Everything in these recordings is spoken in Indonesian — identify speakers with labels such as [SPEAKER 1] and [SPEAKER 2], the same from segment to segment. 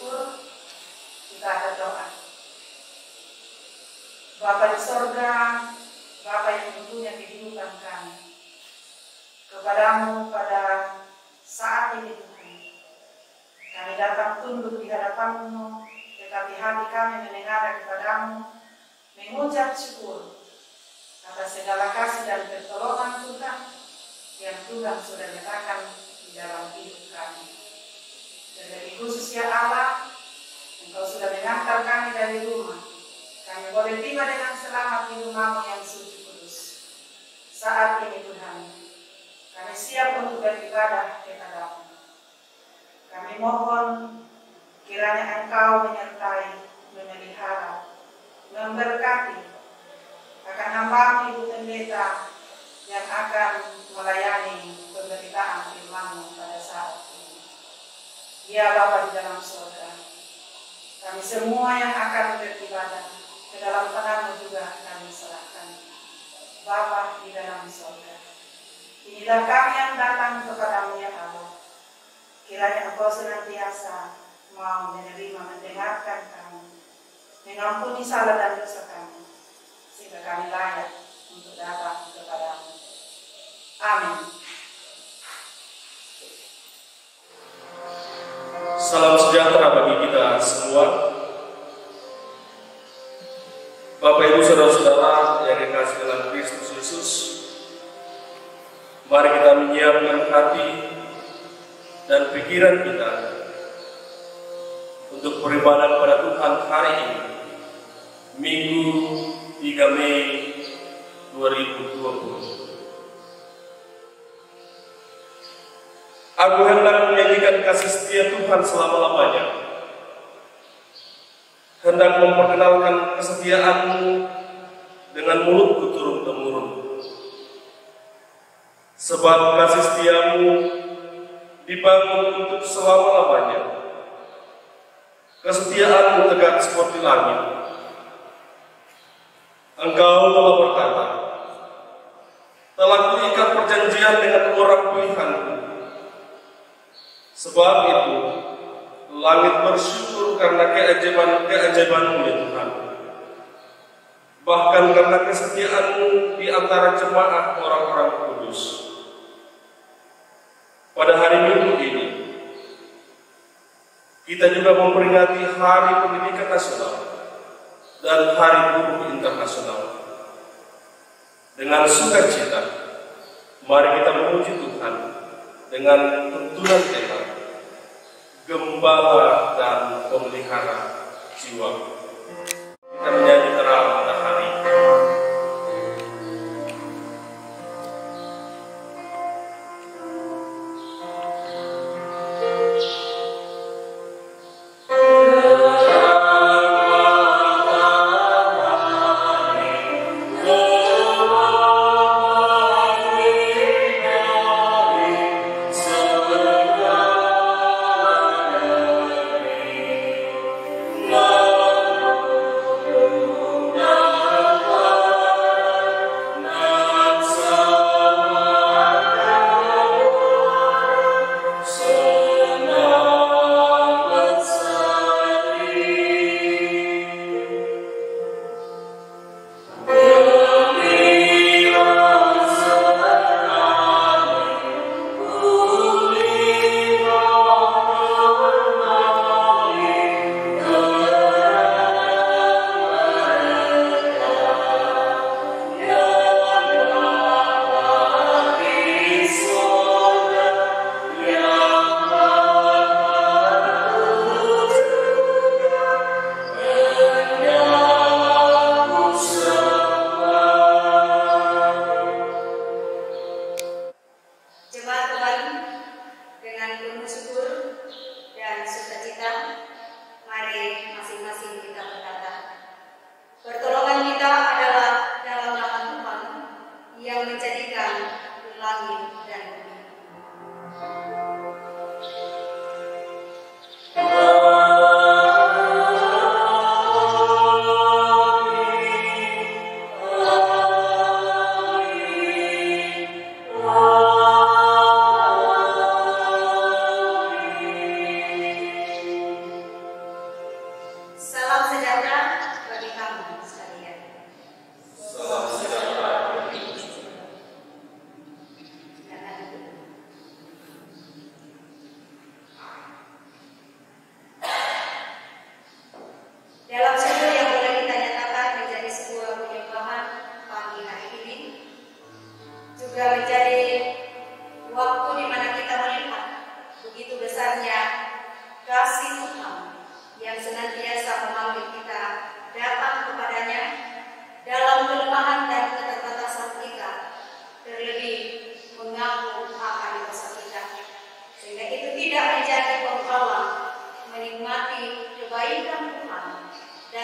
[SPEAKER 1] syukur, kita berdoa. Bapa di sorga, Bapa yang mempunyai kehidupan kami, kepadamu pada saat ini Tuhan, kami datang tunduk di hadapan-Mu, tetapi hati kami menengadah kepadamu, mengucap syukur atas segala kasih dan pertolongan Tuhan yang Tuhan sudah nyatakan di dalam hidup kami. Terlebih khusus ya Allah, Engkau sudah mengantar kami dari rumah. Kami boleh tiba dengan selamat di rumah-Mu yang suci kudus. Saat ini Tuhan, kami siap untuk beribadah kepada-Mu. Kami mohon kiranya Engkau menyertai, memelihara, memberkati akan hamba-Mu Ibu Pendeta yang akan melayani pemberitaan firman-Mu pada saat ini. Ya Bapa di dalam surga, kami semua yang akan beribadah ke dalam tangan-Mu juga kami serahkan. Bapa di dalam surga, inilah kami yang datang kepadamu ya Allah. Kiranya Engkau senantiasa mau menerima, mendengarkan kami, mengampuni salah dan dosa kami, sehingga kami layak untuk datang kepadamu. Amin.
[SPEAKER 2] Salam sejahtera bagi kita semua. Bapak Ibu Saudara-saudara yang dikasihi dalam Kristus Yesus, mari kita menyiapkan hati dan pikiran kita untuk beribadah kepada Tuhan hari ini, Minggu 3 Mei 2020. Aku hendak menyanyikan kasih setia Tuhan selama-lamanya, hendak memperkenalkan kesetiaan-Mu dengan mulutku turun-temurun. Sebab kasih setia-Mu dibangun untuk selama-lamanya. Kesetiaan-Mu tegak seperti langit. Engkau telah berkata, telah kuikat perjanjian dengan orang pilihan-Ku. Sebab itu, langit bersyukur karena keajaiban-Mu ya Tuhan. Bahkan karena kesetiaan-Mu di antara jemaah orang-orang kudus. Pada hari Minggu ini, kita juga memperingati Hari Pendidikan Nasional dan Hari Buruh Internasional. Dengan sukacita, mari kita memuji Tuhan dengan tuntunan tema Gembala dan Pemelihara Jiwa. Kita menyanyi terang matahari.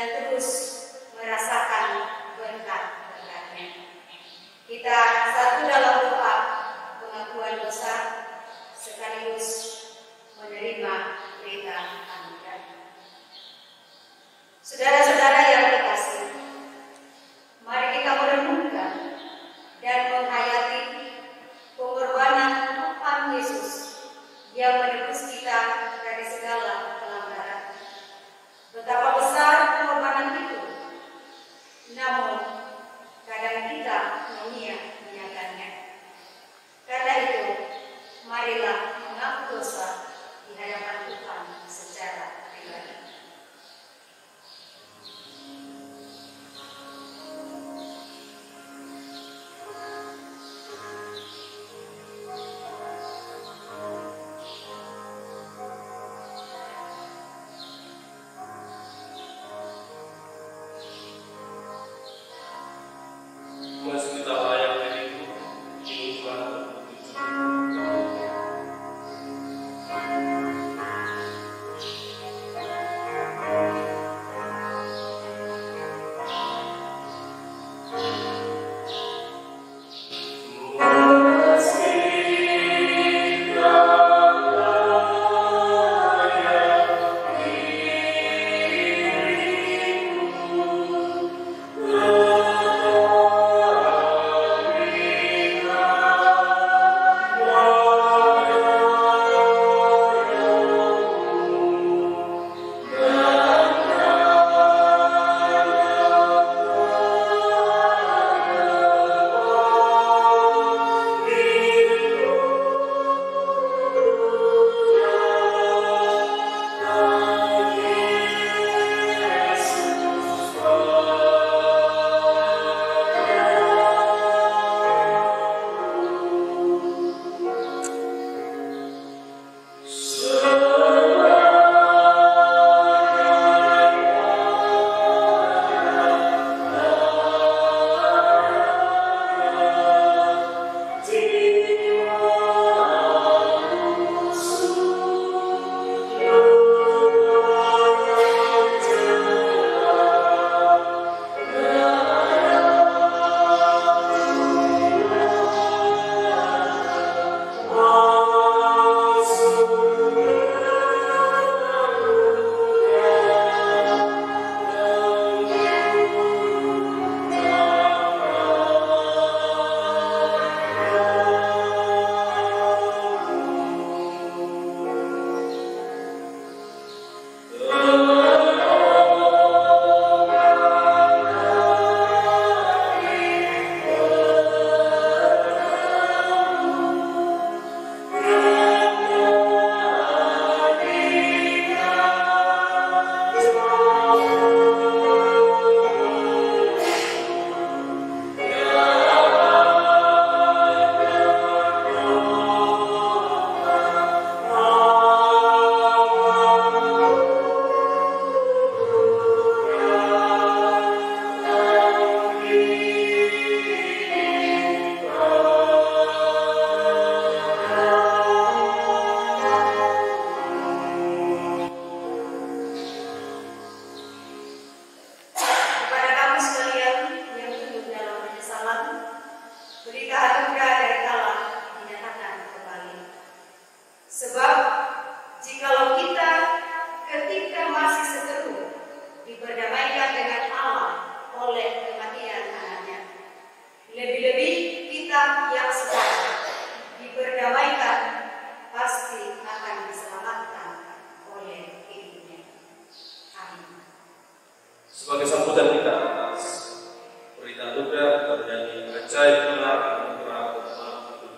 [SPEAKER 3] dan terus merasakan berkat-berkatnya. Kita satu dalam doa pengakuan dosa sekaligus menerima berita anugerah. Saudara-saudara yang terkasih, mari kita merenungkan dan menghayati pengorbanan Tuhan Yesus yang menebus kita dari segala pelanggaran. Betapa besar pengorbanan itu, namun kadang kita menyia-nyiakannya. Karena itu, marilah mengaku dosa di hadapan Tuhan secara pribadi.
[SPEAKER 2] Masih kita layak diriku, ini Tuhan.
[SPEAKER 3] Sebab jikalau kita ketika masih seteru diperdamaikan dengan Allah oleh kematian anaknya, lebih-lebih kita yang sekarang diperdamaikan pasti akan diselamatkan oleh hidupnya. Amin.
[SPEAKER 2] Sebagai sambutan kita atas berita anugerah, kita bernyanyi ajaib benar anugerah bersama Tuhan.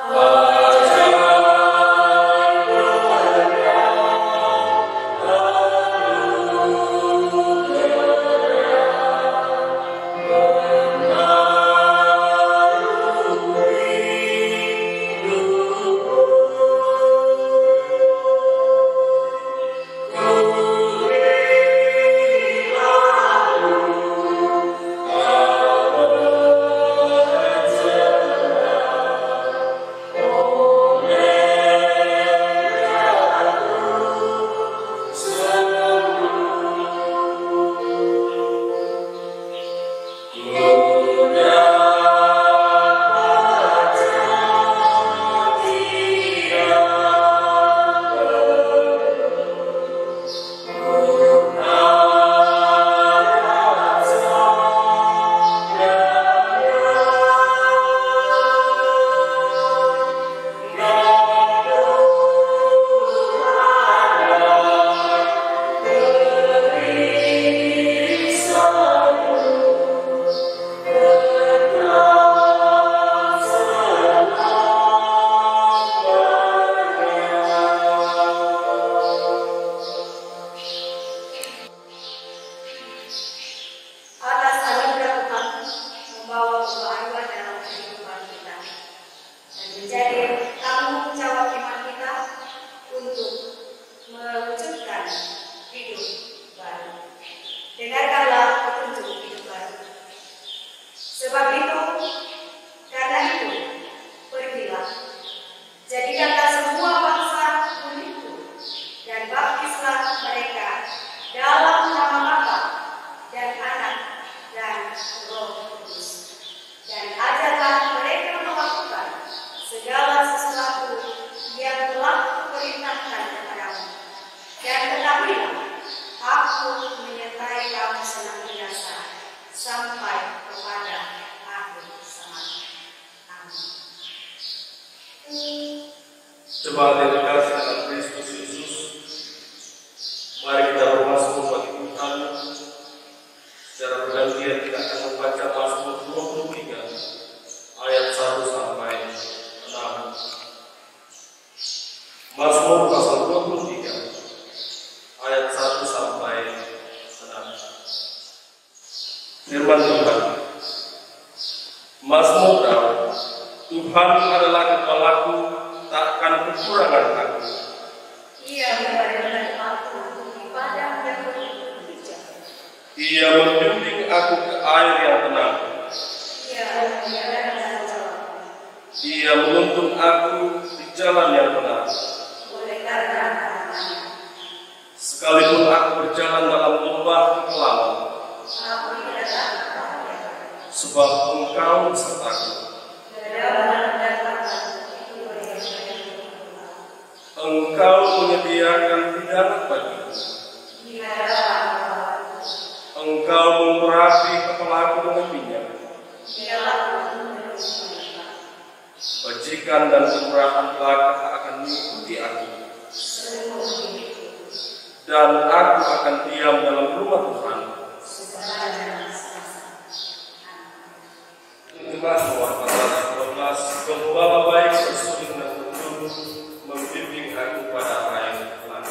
[SPEAKER 3] Amin.
[SPEAKER 2] Jemaat yang dikasih dalam Kristus Yesus, mari kita bermasmur bagi Tuhan. Secara bergantian kita akan membaca Mazmur 23 ayat 1 sampai 6. Mazmur pasal 23 ayat 1 sampai 6. Firman Tuhan. Mazmur Daud. Tuhan adalah kepalaku, takkan kekurangan aku.
[SPEAKER 3] Ia memberikan aku di padang yang berhijau.
[SPEAKER 2] Ia membimbing aku ke air yang tenang.
[SPEAKER 3] Ia menjalankan jalanku.
[SPEAKER 2] Ia menuntun aku di jalan yang benar.
[SPEAKER 3] Oleh karena namanya,
[SPEAKER 2] Sekalipun aku berjalan dalam lembah kekelaman,
[SPEAKER 3] aku tidak takut bahaya.
[SPEAKER 2] sebab Engkau besertaku.
[SPEAKER 3] Kedatangan datang itu oleh
[SPEAKER 2] Engkau menyediakan hidangan bagiku.
[SPEAKER 3] di hadapan
[SPEAKER 2] Engkau memperapi kepalaku dengan minyak. Bajikan dan kemurahan belaka akan mengikuti aku, dan aku akan diam dalam rumah Tuhan. Jemaat pasal 12, Gembala baik sesuling dan betul membimbing aku pada air tenang.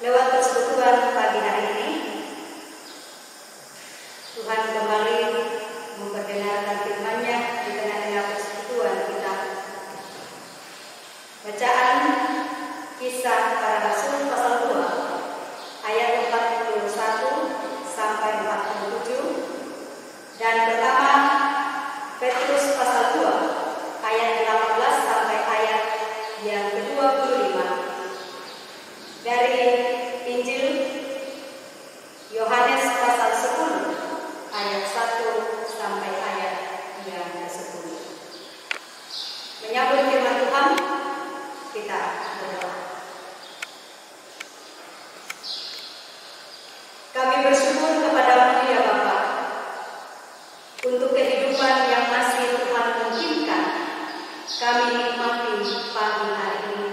[SPEAKER 3] Lewat persekutuan pagi hari ini, Tuhan kembali memperdengarkan firman-Nya di tengah-tengah persekutuan kita. Bacaan Kisah Para Rasul pasal 2 ayat 41 sampai 47 dan pertama Petrus pasal 2 ayat 18 sampai ayat yang ke-25 dari Injil Yohanes pasal 10 ayat 1 sampai ayat yang ke-10. Menyambut firman Tuhan, kita berdoa. Kami bersyukur kepada-Mu ya Bapa, untuk kehidupan yang masih Tuhan mungkinkan kami nikmati pagi hari ini.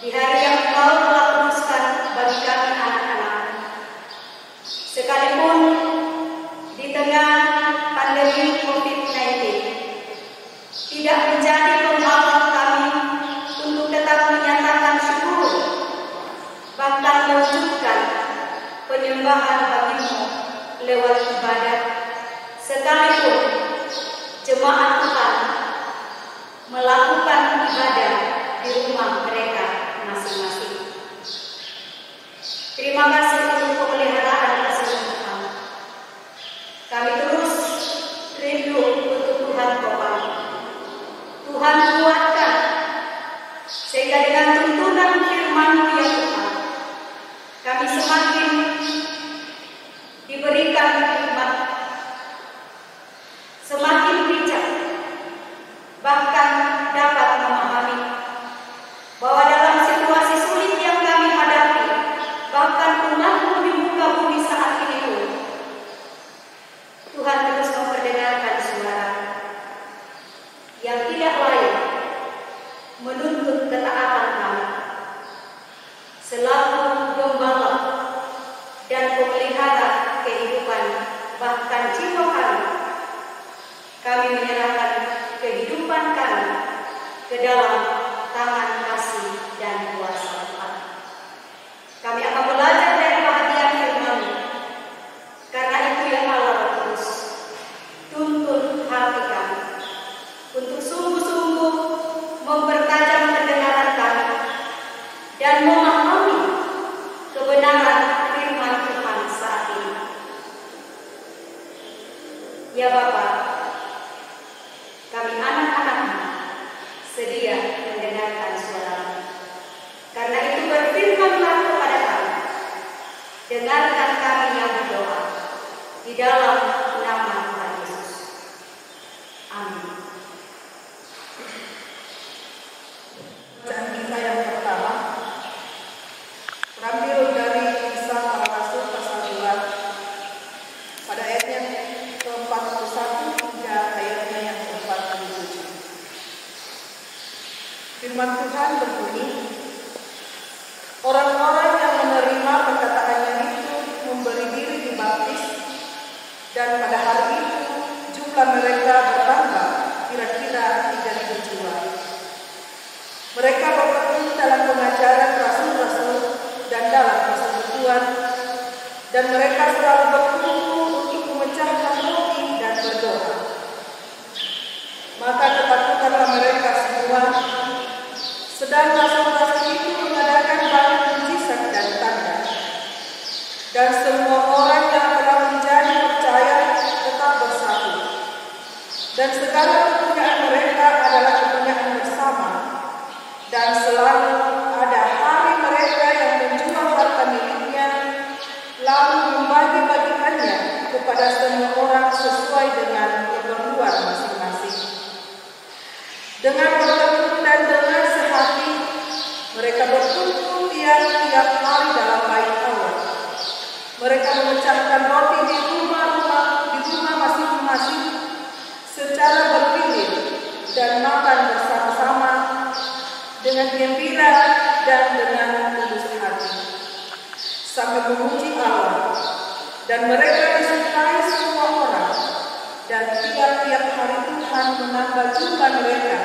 [SPEAKER 3] Di hari yang Engkau telah kuduskan bagi kami anak-anak, sekalipun di tengah pandemi COVID-19, tidak menjadi penghalang kami untuk tetap menyatakan syukur, bahkan mewujudkan penyembahan bagi-Mu lewat ibadah, sekalipun jemaat Tuhan melakukan ibadah di rumah mereka masing-masing. Terima kasih untuk pemeliharaan kasih Tuhan. Kami terus rindu untuk Tuhan topang. Tuhan kuatkan, sehingga dengan tuntunan firman-Mu ya Tuhan, kami semakin diberikan hikmat, semakin bijak, bahkan dapat memahami bahwa dalam situasi sulit yang kami hadapi, bahkan umat-Mu di muka bumi saat ini pun, Tuhan terus memperdengarkan suara yang tidak lain menuntut ketaatan kami selaku gembala dan pemelihara kehidupan bahkan jiwa kami. Kami menyerahkan kehidupan kami ke dalam tangan kasih dan kuasa Tuhan. Kami akan belajar dari perhatian firman-Mu. Karena itu ya Allah Roh Kudus, tuntun hati kami untuk sungguh-sungguh mempertajam pendengaran kami dan memahami kebenaran firman Tuhan saat ini. Ya Bapa, kami anak-anak-Mu sedia mendengarkan suara-Mu. Karena itu berfirmanlah kepada kami, dengarkan kami yang berdoa di dalam nama Tuhan Yesus. Amin.
[SPEAKER 1] Bacaan kita yang pertama terambil dari Kisah Para Rasul pasal 2 pada ayatnya ke-41 hingga ayatnya yang ke-47. Firman Tuhan berbunyi, orang-orang yang menerima perkataannya itu memberi diri dibaptis, dan pada hari itu jumlah mereka bertambah kira-kira 3.000 jiwa. Mereka bertekun dalam pengajaran rasul-rasul dan dalam persekutuan, dan mereka selalu berkumpul untuk memecahkan roti dan berdoa. Maka ketakutanlah mereka semua, sedang rasul-rasul itu mengadakan banyak mujizat dan tanda. Dan semua orang yang telah menjadi percaya tetap bersatu. Dan segala kepunyaan mereka adalah kepunyaan bersama. Dan selalu ada hari mereka yang menjual harta miliknya, lalu membagi-bagikannya kepada semua orang sesuai dengan keperluan masing-masing. Dengan bertekun dan dengan sehati, mereka berkumpul tiap-tiap hari dalam bait Allah. Mereka memecahkan roti di rumah masing-masing secara bergilir dan makan bersama-sama dengan gembira dan dengan tulus hati, sambil memuji Allah. Dan mereka disukai semua orang, dan tiap-tiap hari Tuhan menambah jumlah mereka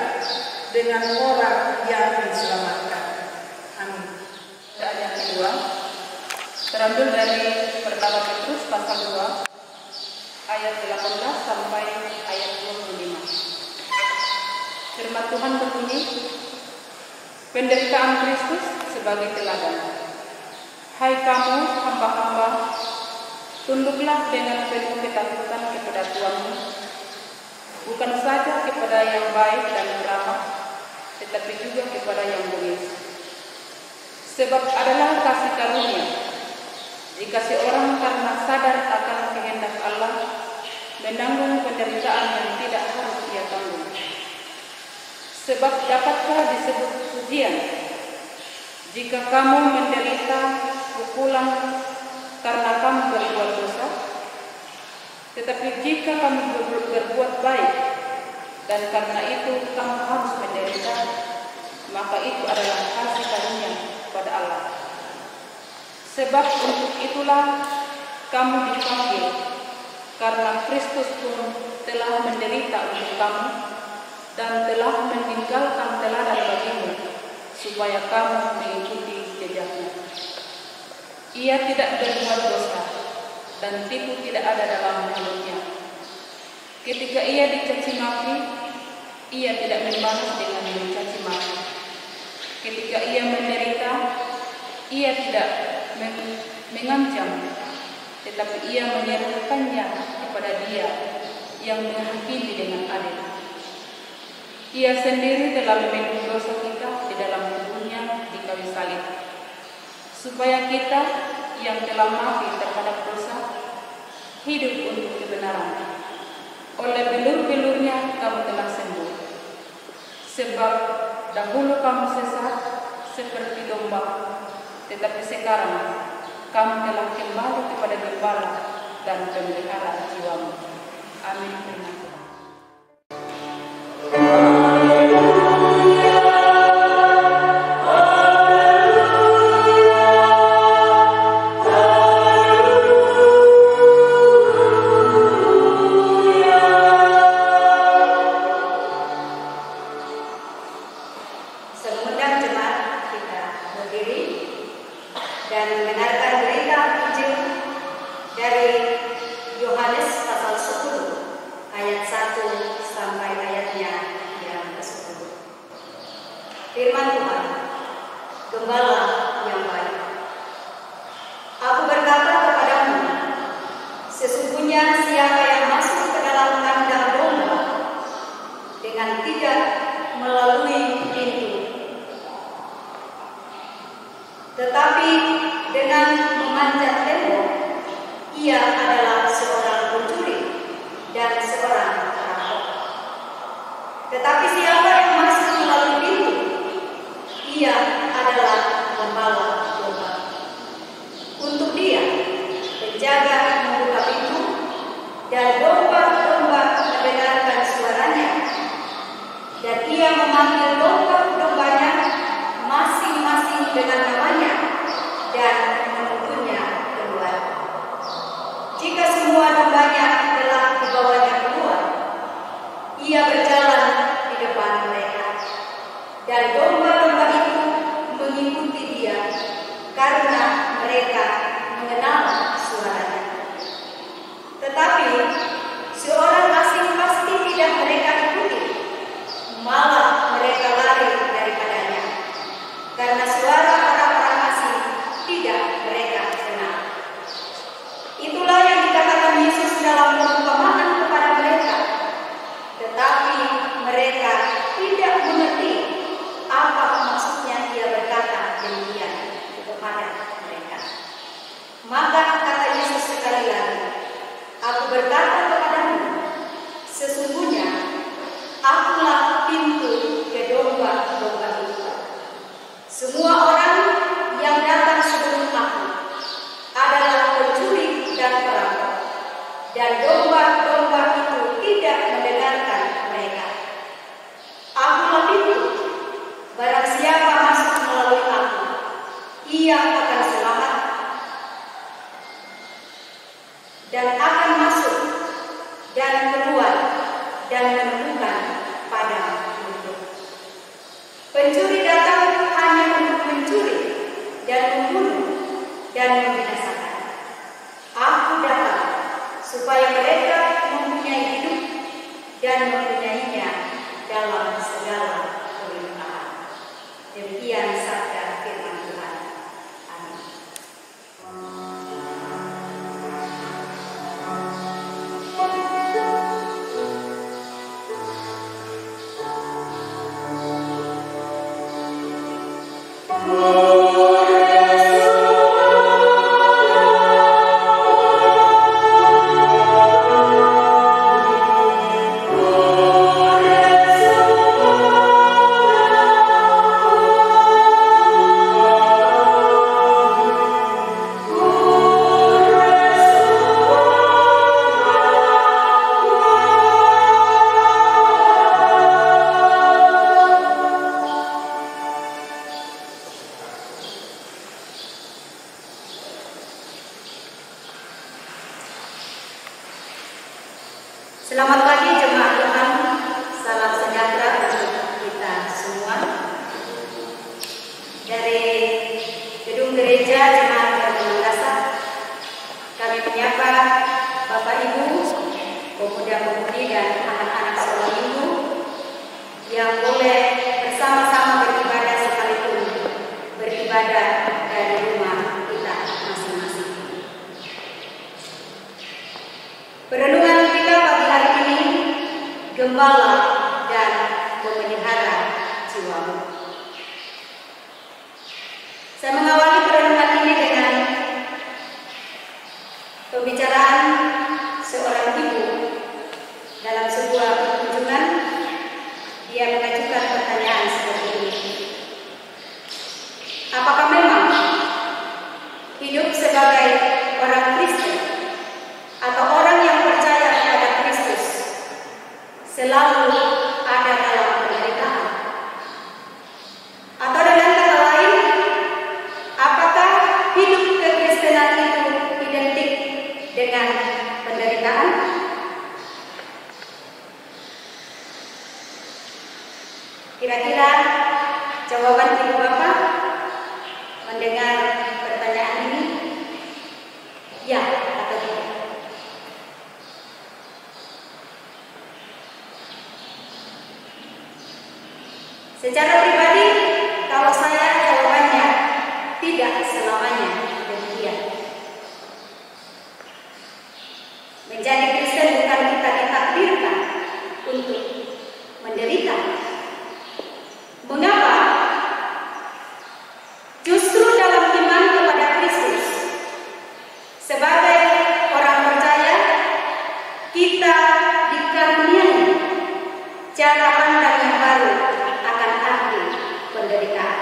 [SPEAKER 1] dengan orang yang diselamatkan. Amin.
[SPEAKER 4] Ayat yang kedua terambil dari pertama Petrus pasal 2 ayat 18 sampai ayat 25. Firman Tuhan berbunyi, penderitaan Kristus sebagai teladan. Hai kamu hamba-hamba, tunduklah dengan penuh ketakutan kepada Tuhanmu, bukan saja kepada yang baik dan ramah, tetapi juga kepada yang bengis. Sebab adalah kasih karunia jika seorang karena sadar akan kehendak Allah menanggung penderitaan yang tidak harus ia tanggung. Sebab dapatkah disebut pujian jika kamu menderita pukulan karena kamu berbuat dosa? Tetapi jika kamu berbuat baik, dan karena itu kamu harus menderita, maka itu adalah kasih karunia kepada Allah. Sebab untuk itulah kamu dipanggil, karena Kristus pun telah menderita untuk kamu dan telah meninggalkan teladan bagimu, supaya kamu mengikuti jejaknya. Ia tidak berbuat dosa, dan tipu tidak ada dalam mulutnya. Ketika ia dicaci maki, ia tidak membalas dengan mencaci maki. Ketika ia menderita, ia tidak mengancam, tetapi ia menyerahkannya kepada Dia yang menghakimi dengan adil. Ia sendiri telah menanggung dosa kita di dalam tubuhnya di kayu salib, supaya kita yang telah mati terhadap dosa hidup untuk kebenaran. Oleh bilur-bilurnya kamu telah sembuh. Sebab dahulu kamu sesat seperti domba, tetapi sekarang kamu telah kembali kepada Gembala dan Pemelihara jiwamu. Amin.
[SPEAKER 3] Semua jemaat kita berdiri dan mendengarkan berita Injil dari Yohanes pasal 10 ayat 1 sampai ayatnya yang ke-10. Firman Tuhan, Gembala yang baik. Aku berkata kepadamu, sesungguhnya siapa yang masuk ke dalam kandang domba dengan tidak melalui pintu, tetapi dengan memanjat tembok, ia adalah seorang pencuri dan seorang perampok. Tetapi siapa yang masuk melalui pintu, ia adalah gembala domba. Untuk dia, penjaga membuka pintu, dan domba-domba mendengarkan suaranya, dan ia memanggil domba-dombanya masing-masing dengan namanya dan menuntunnya keluar. Jika semua dombanya telah dibawanya keluar, ia berjalan di depan mereka, dan domba-domba itu mengikuti dia karena mereka mengenal suaranya. Tetapi seorang asing pasti tidak mereka ikuti, malah mereka lari daripadanya, karena suara orang-orang asing tidak mereka kenal. Itulah yang dikatakan Yesus dalam perumpamaan kepada mereka, tetapi mereka tidak mengerti apa maksudnya Dia berkata demikian kepada mereka. Maka kata Yesus sekali lagi, aku berkata kepadamu, sesungguhnya akulah pintu ke domba-domba itu. Semua orang yang datang sebelum aku adalah pencuri dan perampok, dan domba-domba itu tidak mendengarkan mereka. Akulah pintu. Barang siapa masuk melalui aku, ia akan selamat dan akan masuk dan keluar dan menemukan padang rumput. Pencuri datang hanya untuk mencuri dan membunuh dan membinasakan. Aku datang supaya mereka mempunyai hidup dan mempunyainya dalam segala kelimpahan. Demikian sabda firman Tuhan. Amin. Selamat pagi jemaat Tuhan, salam sejahtera untuk kita semua. Dari gedung gereja Jemaat Makassar, kami menyapa Bapak Ibu, pemuda-pemudi dan anak-anak sekolah minggu yang boleh bersama-sama beribadah sekalipun beribadah dari rumah kita masing-masing. Perenungan kita pagi hari ini, Gembala dan Pemelihara Jiwamu. Saya mengawali perenungan ini dengan pembicaraan seorang ibu dalam sebuah kunjungan. Dia mengajukan pertanyaan seperti ini. Apakah memang hidup sebagai orang Kristen atau orang yang percaya kepada Kristus selalu ada dalam penderitaan? Atau dengan kata lain, apakah hidup kekristenan itu identik dengan penderitaan? Kira-kira jawaban Ibu Bapak mendengar pertanyaan ini, ya atau tidak? Secara pribadi, kalau saya jawabannya tidak selamanya demikian. Menjadi Kristen bukan kita ditakdirkan untuk menderita. Mengapa? Justru dalam iman kepada Kristus, sebagai orang percaya, kita dikaruniai cara pandang yang baru akan arti penderitaan.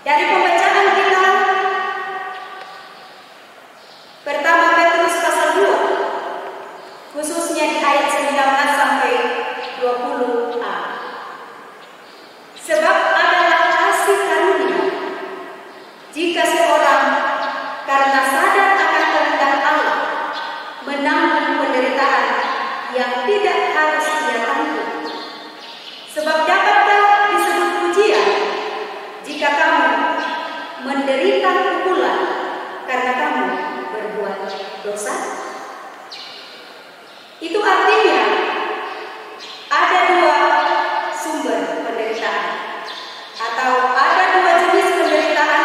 [SPEAKER 3] Dari pembacaan kita, pertama Petrus pasal 2, khususnya di ayat 19 sampai 20a. Sebab adalah kasih karunia jika seorang karena sadar akan kehendak Allah menanggung penderitaan yang tidak harus ia tanggung. Sebab dapatkah disebut pujian jika kamu menderita pukulan karena kamu berbuat dosa? Itu artinya ada dua sumber penderitaan, atau ada dua jenis penderitaan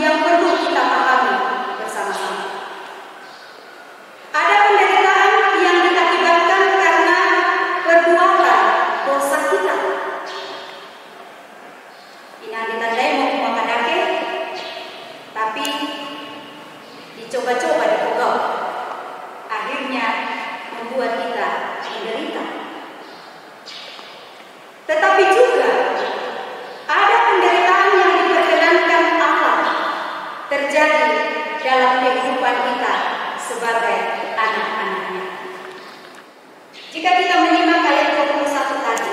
[SPEAKER 3] yang perlu kita pahami bersama-sama. Ada penderitaan yang diakibatkan karena perbuatan dosa kita. Ini ditandai mau makadake, tapi dicoba-coba dipukau, akhirnya membuat kita menderita. Tetapi juga ada penderitaan yang diperkenankan Allah terjadi dalam kehidupan kita sebagai anak-anaknya. Jika kita menyimak ayat 21 tadi,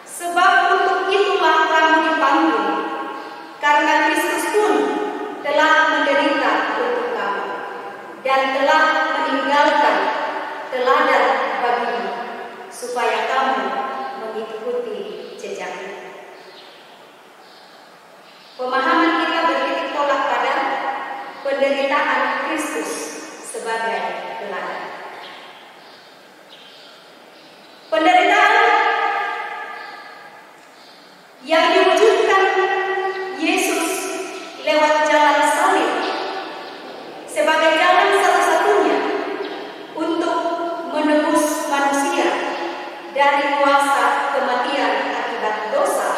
[SPEAKER 3] sebab untuk itulah kamu dipanggil, karena Kristus pun telah menderita untuk kamu dan telah meninggalkan teladan bagimu, supaya kamu mengikuti jejaknya. Pemahaman kita bertitik tolak pada penderitaan Kristus sebagai teladan. Penderitaan yang diwujudkan Yesus lewat jalan salib sebagai jalan satu-satunya untuk menebus manusia dari kuasa kematian akibat dosa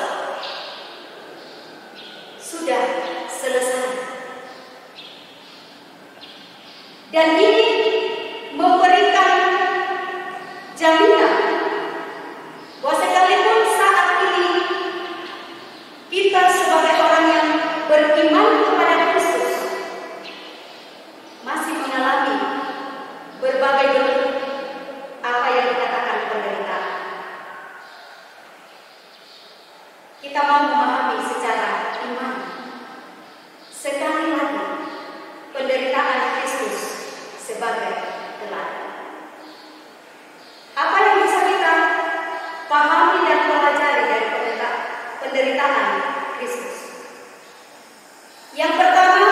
[SPEAKER 3] sudah selesai. Dan ini memberikan jaminan bahwa sekalipun saat ini kita sebagai orang yang beriman kepada Kristus masih mengalami berbagai bentuk apa yang dikatakan penderitaan. Kita mau memahami secara iman. Sekali lagi, penderitaan Kristus sebagai Yang pertama,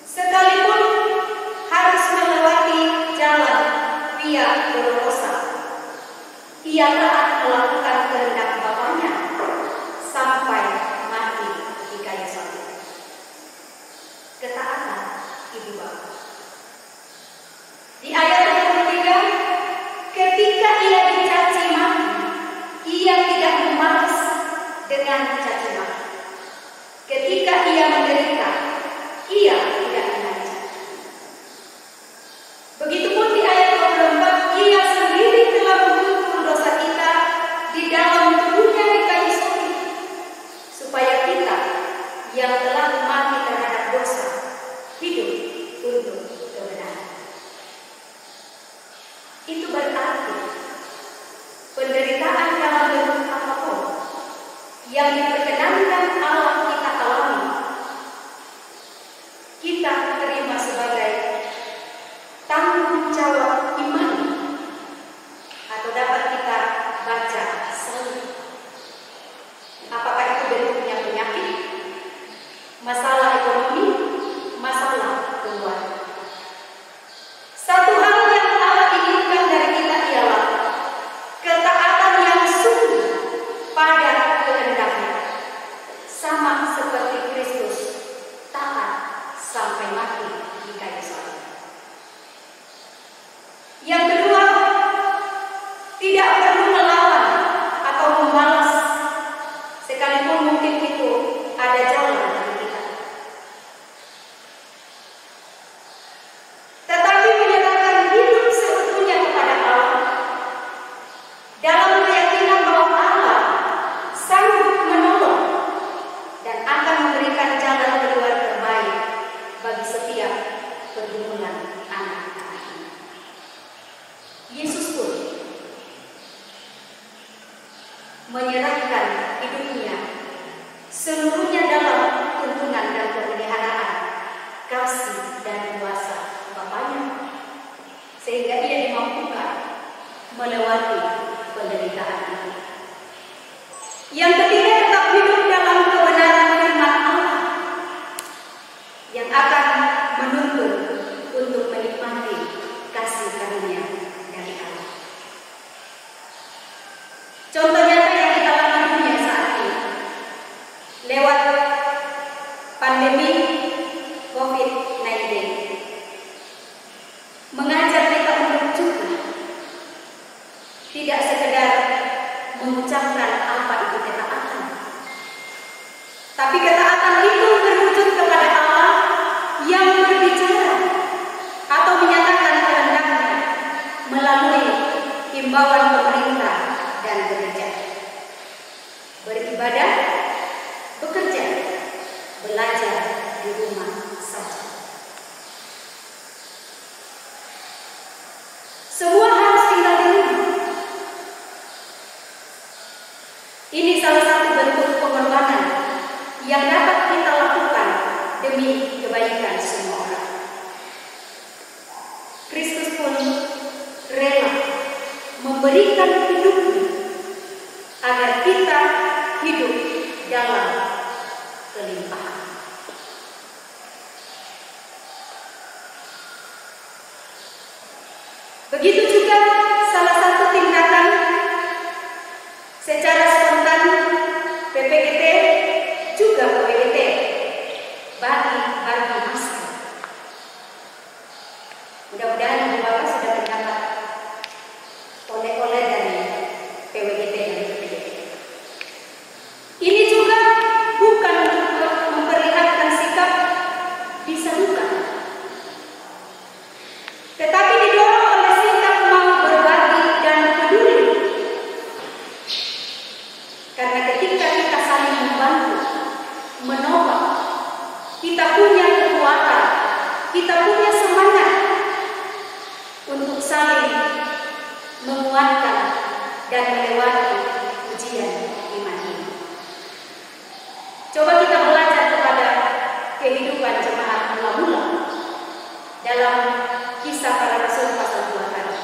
[SPEAKER 3] sekalipun harus melewati jalan Via Dolorosa, ia taat melakukan kehendak Bapaknya sampai mati di kayu salib. Ketaatan Ibu Bapa. Di ayat 23, ketika ia dicaci maki, ia tidak membalas dengan caci maki. Ketika ia menderita, ia tidak mengancam. Begitupun di ayat 24, ia sendiri telah memikul dosa kita di dalam tubuhnya di kayu salib, supaya kita yang telah mati terhadap dosa hidup untuk kebenaran. Itu berarti penderitaan dalam bentuk apapun yang diperkenankan Allah kita alami, kita terima sebagai tanggung jawab iman, atau dapat kita baca salib. Apakah itu bentuknya penyakit, masalah ekonomi, masalah keluarga? Satu hal yang Allah inginkan dari kita ialah ketaatan yang sungguh pada kehendaknya, sama seperti Kristus taat sampai mati di kayu salib. Yang kedua, tidak perlu melawan atau membalas, sekalipun mungkin itu ada jalan dari kita. Tetapi menyerahkan hidup seutuhnya kepada Allah, dalam keyakinan bahwa Allah sanggup menolong dan akan memberikan jalan keluar terbaik bagi setiap pergumulan anak-anak ini. Yesus pun menyerahkan hidupnya seluruhnya dalam tuntunan dan pemeliharaan kasih dan kuasa Bapaknya, sehingga ia dimampukan melewati penderitaan itu. Yang ketiga, tetap hidup dalam kebenaran firman Allah yang akan menuntun untuk menikmati kasih karunia dari Allah. Contoh nyata yang kita alami dunia saat ini lewat pandemi COVID-19 mengajar kita untuk juga tidak sekedar mengucapkan apa itu ketaatan, tapi ketaatan itu berwujud kepada Allah yang berbicara atau menyatakan kehendaknya melalui himbauan pemerintah dan gereja. Beribadah, bekerja, belajar di rumah saja. Semua harus tinggal di rumah. Ini salah satu bentuk pengorbanan yang dapat kita lakukan demi kebaikan semua orang. Kristus pun rela memberikan hidupnya agar kita hidup dalam kelimpahan. Begitu juga salah satu tindakan secara spontan PPGT juga PPGT bagi masker. Mudah-mudahan Ibu Bapak sudah mendapat oleh-oleh dari PWGT dan PPGT. Ini juga bukan untuk memperlihatkan sikap bisa bukan, tetapi didorong oleh sikap mau berbagi dan peduli. Karena ketika kita saling membantu, menolong, kita punya kekuatan, kita punya semangat untuk saling menguatkan dan melewati ujian iman ini. Coba kita belajar kepada kehidupan jemaat mula-mula dalam Kisah Para Rasul pasal 2 tadi.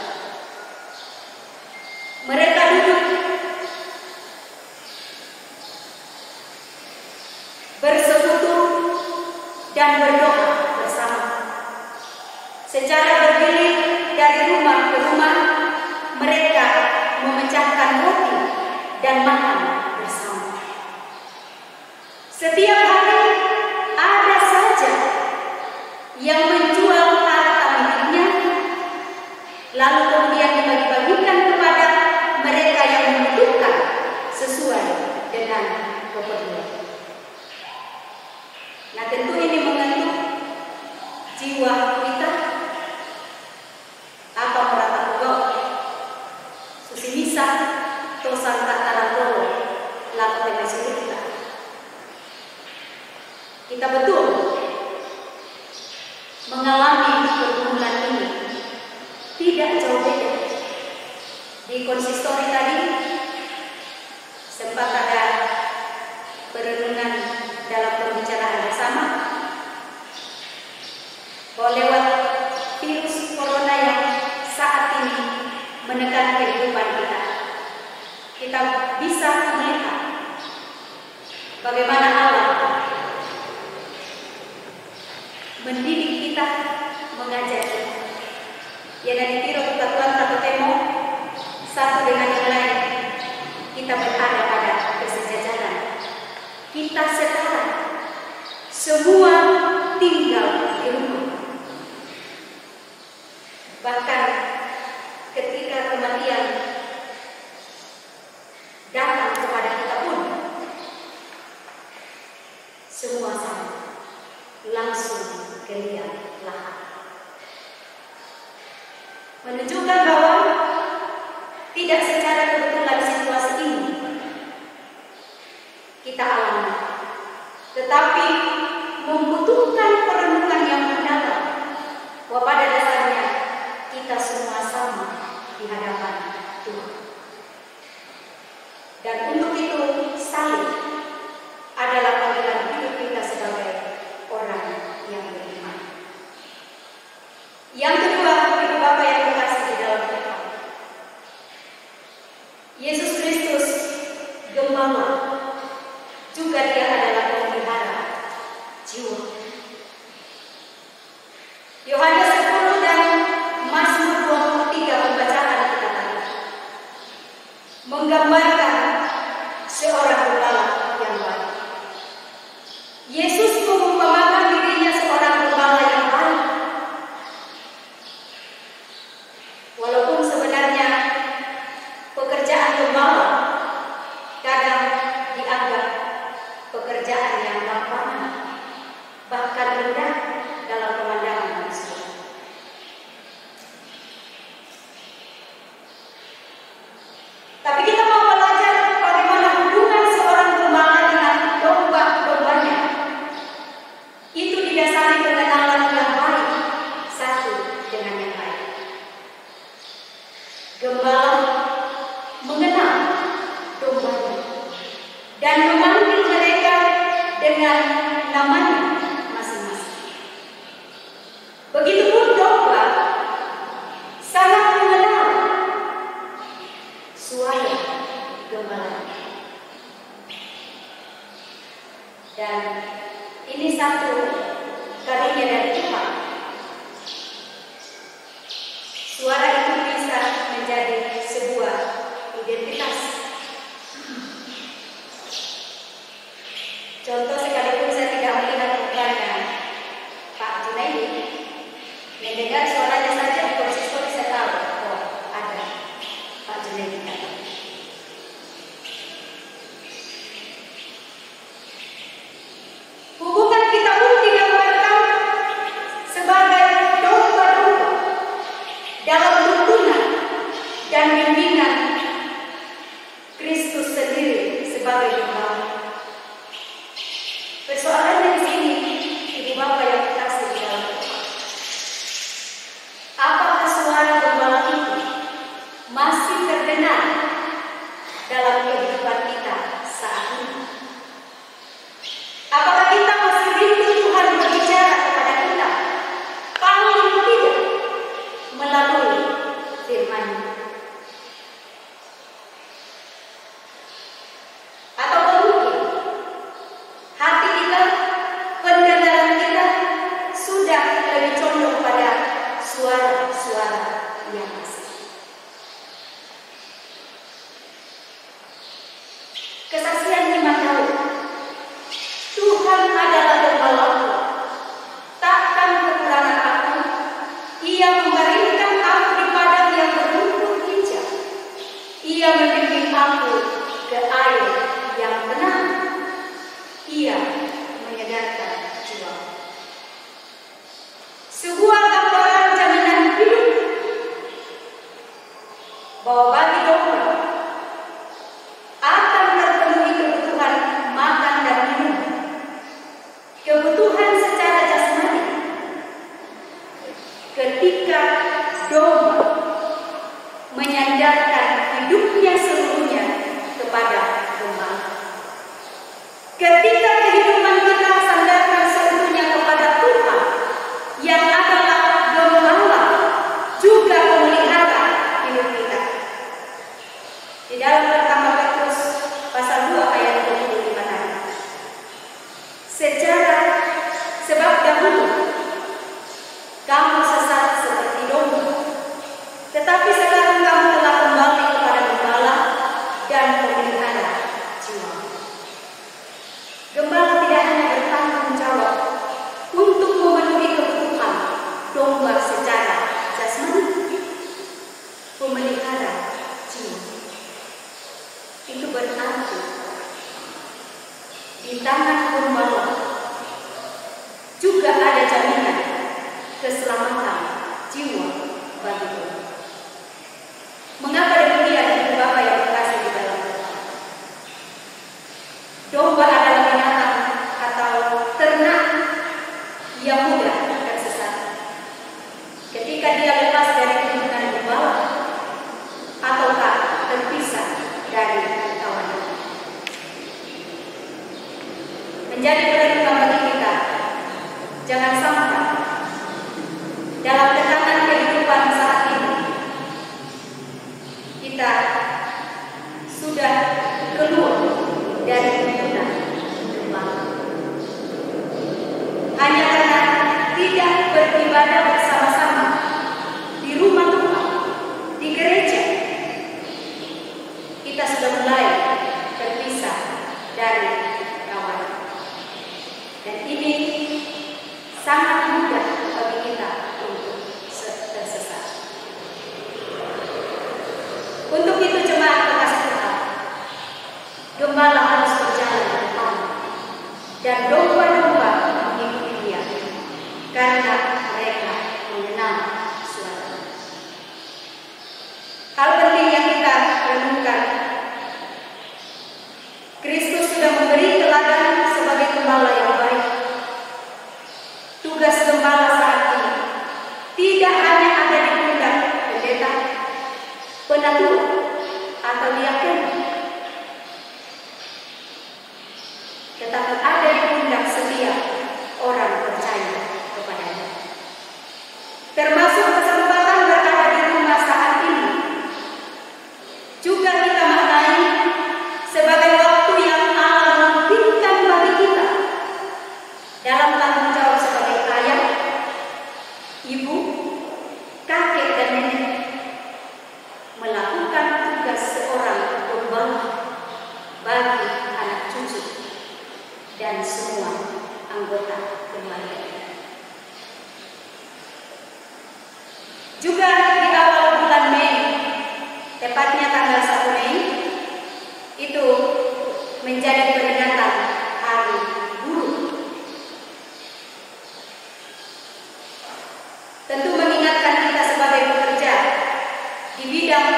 [SPEAKER 3] Mereka duduk bersekutu, dan berdoa bersama. Secara bergilir dari rumah ke rumah, mereka memecahkan roti dan makan bersama. Setiap hari ada saja yang menjual harta miliknya, lalu kemudian dibagi-bagikan kepada mereka yang membutuhkan sesuai dengan keperluan. Nah, tentu ini mengenai jiwa kita. Apa merata pegawai susimisa tosan tak tarantoro laku dengan kita betul mengalami pergumulan ini. Tidak jauh beda. Di konsistori tadi sempat ada perenungan dalam pembicaraan bersama bahwa lewat virus corona yang saat ini menekan kehidupan kita, kita bisa melihat bagaimana Allah mendidik kita, mengajar kita. Ya, dari tiro kesatuan satu temo, satu dengan yang lain, kita berada pada kesejajaran. Kita setara, semua tinggal di rumah. Bahkan ketika kematian datang kepada kita pun, semua sama, langsung ke liang lahat. Menunjukkan bahwa tidak secara kebetulan situasi ini kita alami, tetapi membutuhkan perenungan yang mendalam bahwa pada dasarnya kita semua sama di hadapan Tuhan. Dan untuk itu saling adalah panggilan hidup kita sebagai orang yang beriman. Yang kedua, Ibu Bapak yang terkasih di dalam Tuhan, Yesus Kristus Gembala juga Dia adalah pemelihara jiwa. Yohanes 10 dan Mazmur 23 pembacaan kita tadi menggambarkan seorang gembala yang baik. Yesus mengumpamakan dirinya seorang gembala yang baik. Walaupun sebenarnya pekerjaan gembala kadang dianggap pekerjaan yang gampang, bahkan rendah dalam pemandangan manusia. Tapi kita mau belajar bagaimana hubungan seorang gembala dengan domba-dombanya. Itu didasari pengenalan yang baik satu dengan yang lain. Gembala mengenal dombanya dan memanggil mereka dengan namanya masing-masing. Begitupun domba sangat mengenal suara gembala. Dan ini satu karunia dari Tuhan. Suara itu bisa menjadi sebuah identitas. Contoh, sekalipun saya tidak melihat mukanya Pak Junaidi, mendengar suaranya saja di konsistori saya tahu, oh ada Pak Junaidi. Hubungan kita pun digambarkan sebagai domba-domba dalam tuntunan dan bimbingan Kristus sendiri sebagai gembala. Persoalannya di sini, Ibu Bapak yang terkasih di dalam Tuhan, apakah suara gembala itu masih terdengar dalam kehidupan kita saat ini? Apakah kita masih rindu Tuhan berbicara kepada kita, paling tidak melalui firman-Nya? Atau mungkin hati kita menyegarkan jiwa. Sebuah gambaran jaminan hidup bahwa bagi domba akan terpenuhi kebutuhan makan dan minum, kebutuhan secara jasmani, ketika domba menyandarkan hidupnya seluruhnya kepada gembala. Ketika kehidupan kita sandarkan seluruhnya kepada Tuhan yang adalah gembala juga pemelihara hidup kita. Di dalam pertama Petrus pasal 2 ayat 25 tadi. Sebab dahulu kamu sesat seperti domba, tetapi sekarang kamu telah kembali kepada gembala dan pemelihara jiwa. Gembala tidak hanya bertanggung jawab untuk memenuhi kebutuhan domba secara jasmani, pemelihara jiwa. Itu berarti di tangan gembala juga ada jaminan keselamatan jiwa bagi domba. Mengapa demikian, Ibu Bapak yang dikasih di dalam Tuhan? Domba adalah binatang atau ternak yang mudah tersesat ketika dia lepas dari lingkungan gembala ataukah terpisah dari kawannya. Menjadi perenungan bagi kita, jangan sampai dalam tekanan kehidupan saat ini kita sudah keluar dari lingkungan gembala hanya karena tidak beribadah bersama-sama di rumah Tuhan, di gereja. Kita sudah mulai terpisah dari kawan, dan ini sangat mudah bagi kita untuk tersesat. Untuk itu jemaat kekasih Tuhan, gembala harus berjalan ke depan dan domba-domba mengikuti dia karena mereka mengenal suara. Hal penting yang kita renungkan, Kristus sudah memberi teladan sebagai gembala yang baik. Tugas gembala saat ini tidak hanya ada di pundak pendeta, penatua, atau diakon, tetapi ada di pundak setiap orang percaya kepadanya. Termasuk kesempatan berada di rumah saat ini juga kita maknai sebagai waktu yang Allah berikan bagi kita dalam tanggung jawab sebagai ayah, ibu, kakek, dan nenek, melakukan tugas seorang gembala bagi anak cucu dan semua anggota keluarga. Juga di awal bulan Mei, tepatnya tanggal 1 Mei, itu menjadi peringatan Hari Buruh. Tentu mengingatkan kita sebagai pekerja di bidang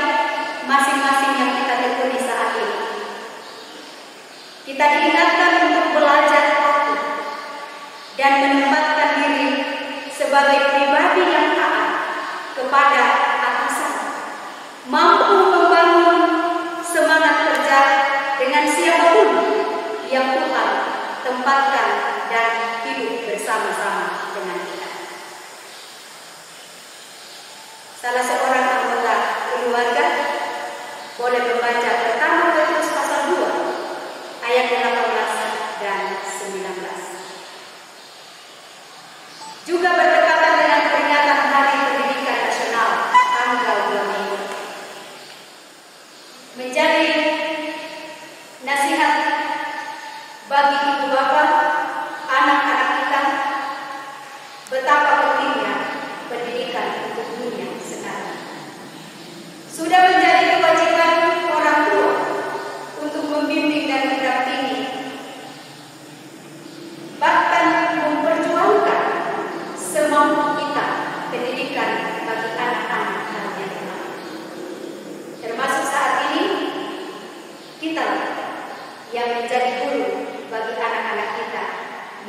[SPEAKER 3] masing-masing yang kita tekuni saat ini. Kita diingatkan untuk belajar patuh dan menempatkan diri sebagai pribadi yang taat kepada atasan, mampu membangun semangat kerja dengan siapapun yang Tuhan tempatkan dan hidup bersama-sama dengan kita. Salah seorang anggota keluarga boleh membaca pertama Petrus pasal 2 ayat 18 dan 19. Juga berdekatan dengan peringatan Hari Pendidikan Nasional tanggal 2 Mei. Menjadi nasihat bagi ibu bapak, anak-anak kita, betapa pentingnya pendidikan untuk dunia sekarang. Sudah menjadi kewajiban orang tua untuk membimbing dan mendampingi. Bahkan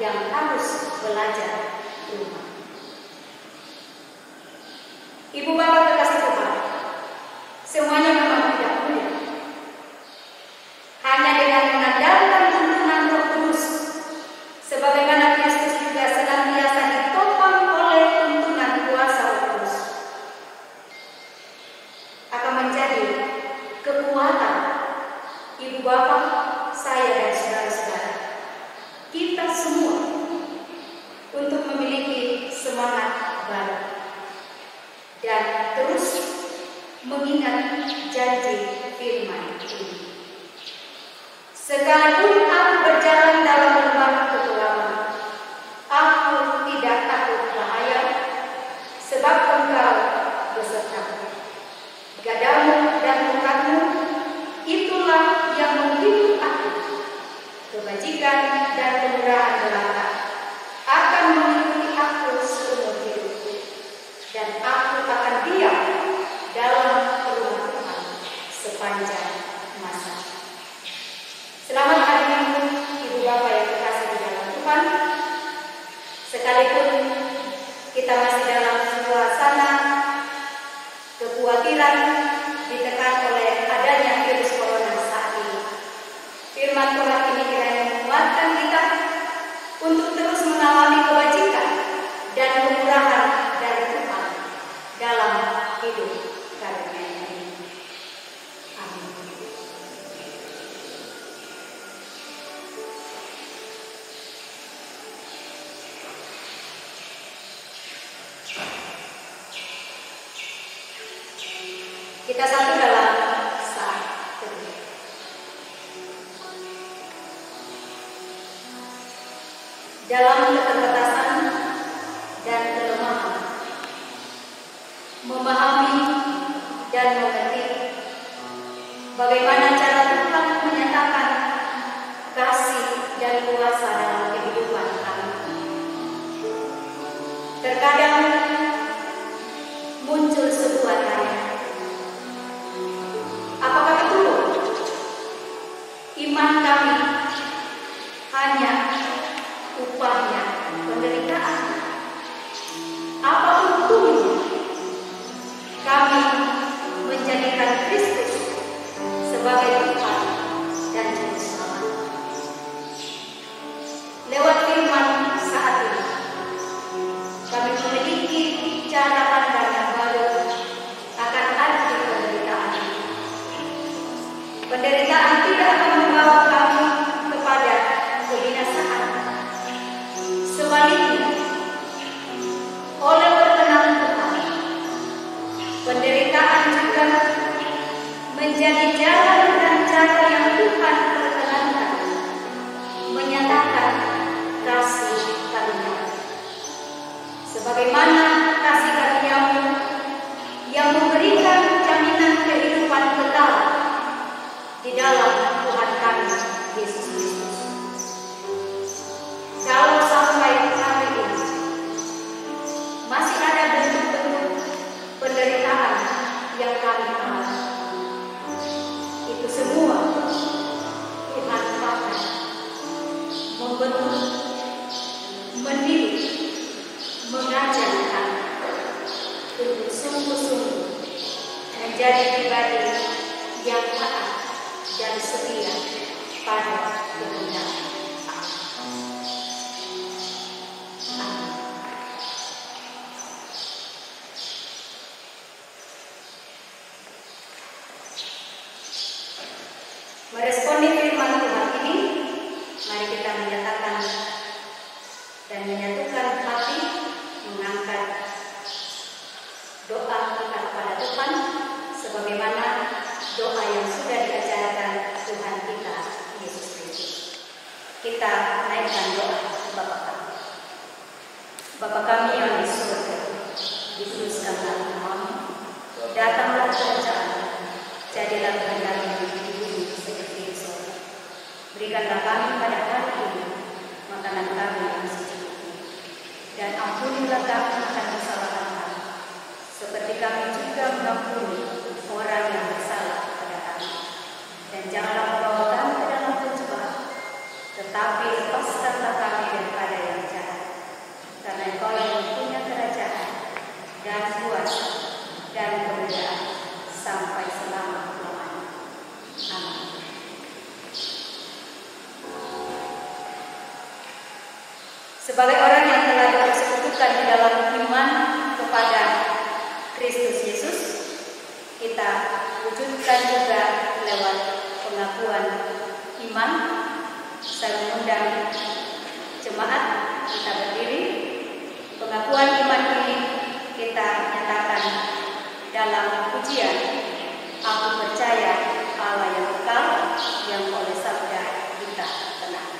[SPEAKER 3] yang harus belajar rumah. Ibu bapak kekasih Tuhan, semuanya memang tidak mudah. Hanya dengan mengandalkan tuntunan Roh Kudus, sebagaimana Kristus juga senantiasa ditopang oleh tuntunan kuasa Roh Kudus, akan menjadi kekuatan ibu bapak, saya dan saudara-saudara, kita semua untuk memiliki semangat baru dan terus mengingat janji firman ini. Sekalipun aku berjalan dalam lembah kegelapan, aku tidak takut bahaya, sebab Engkau besertaku. Gadamu dan tongkatmu, itulah yang menghibur aku. Kebajikan dan kemurahan belaka akan mengikuti aku seumur hidupku, dan aku akan diam dalam rumah Tuhan sepanjang masa. Selamat hari Minggu, ibu bapak yang terkasih di dalam Tuhan. Sekalipun kita masih dalam suasana kekhawatiran ditekan oleh adanya virus corona saat ini, firman Tuhan ini kiranya menguatkan kita untuk terus mengalami kebajikan dan kemurahan dari Tuhan dalam hidup karunia ini. Amin. Kita satu dalam saat teduh. Dalam keterbatasan dan kelemahan, memahami dan mengerti bagaimana cara Tuhan menyatakan kasih dan kuasa dalam kehidupan kami. Terkadang muncul sebuah tanya, apakah betul iman kami hanya upahnya penderitaan? Apa untungnya kami menjadikan Kristus sebagai Tuhan dan Juru Selamat? Lewat firman saat ini, kami memiliki cara pandang yang baru akan arti penderitaan. Penderitaan tidak akan membawa kami kepada kebinasaan. Sebaliknya, oleh perkenan Tuhan, penderitaan juga menjadi jalan dan cara yang Tuhan perkenankan menyatakan kasih karunia. Sebagaimana kasih karunia-Mu yang memberikan jaminan kehidupan kekal di dalam Tuhan kami Yesus Kristus. Kalau sampai hari ini masih ada bentuk-bentuk penderitaan yang kami alami, itu semua Tuhan pakai membentuk, mendidik, mengajar kami untuk sungguh-sungguh menjadi pribadi yang taat dan setia pada kebenaran. Meresponi firman Tuhan ini, mari kita menyatakan dan menyatukan hati, mengangkat doa kita kepada Tuhan sebagaimana doa yang sudah diajarkan Tuhan kita Yesus Kristus. Kita naikkan doa Bapa kami. Bapa kami yang di surga, dikuduskanlah namamu, datanglah kerajaan-Mu, jadilah kehendak-Mu di bumi seperti di surga. Berikanlah kami pada hari ini makanan kami yang secukupnya, dan ampunilah kami akan kesalahan kami, seperti kami juga mengampuni orang yang bersalah kepada kami. Dan janganlah membawa kami ke dalam pencobaan, tetapi lepaskanlah kami daripada sebagai orang yang telah dipersekutukan di dalam iman kepada Kristus Yesus, kita wujudkan juga lewat pengakuan iman. Saya mengundang jemaat kita berdiri. Pengakuan iman ini kita nyatakan dalam pujian, aku percaya Allah yang kekal, yang oleh sabda kita tenang.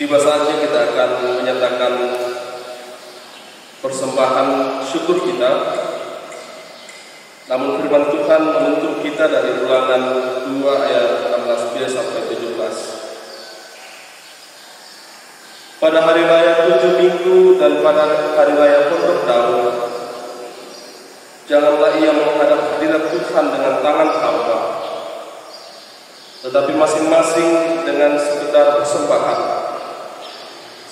[SPEAKER 2] Tiba saatnya kita akan menyatakan persembahan syukur kita. Namun firman Tuhan menuntut kita dari Ulangan 2 ayat 16b sampai 17. Pada hari raya 7 minggu dan pada hari raya Pondok Daun, janganlah ia menghadap hadirat Tuhan dengan tangan hampa, tetapi masing-masing dengan sekedar persembahan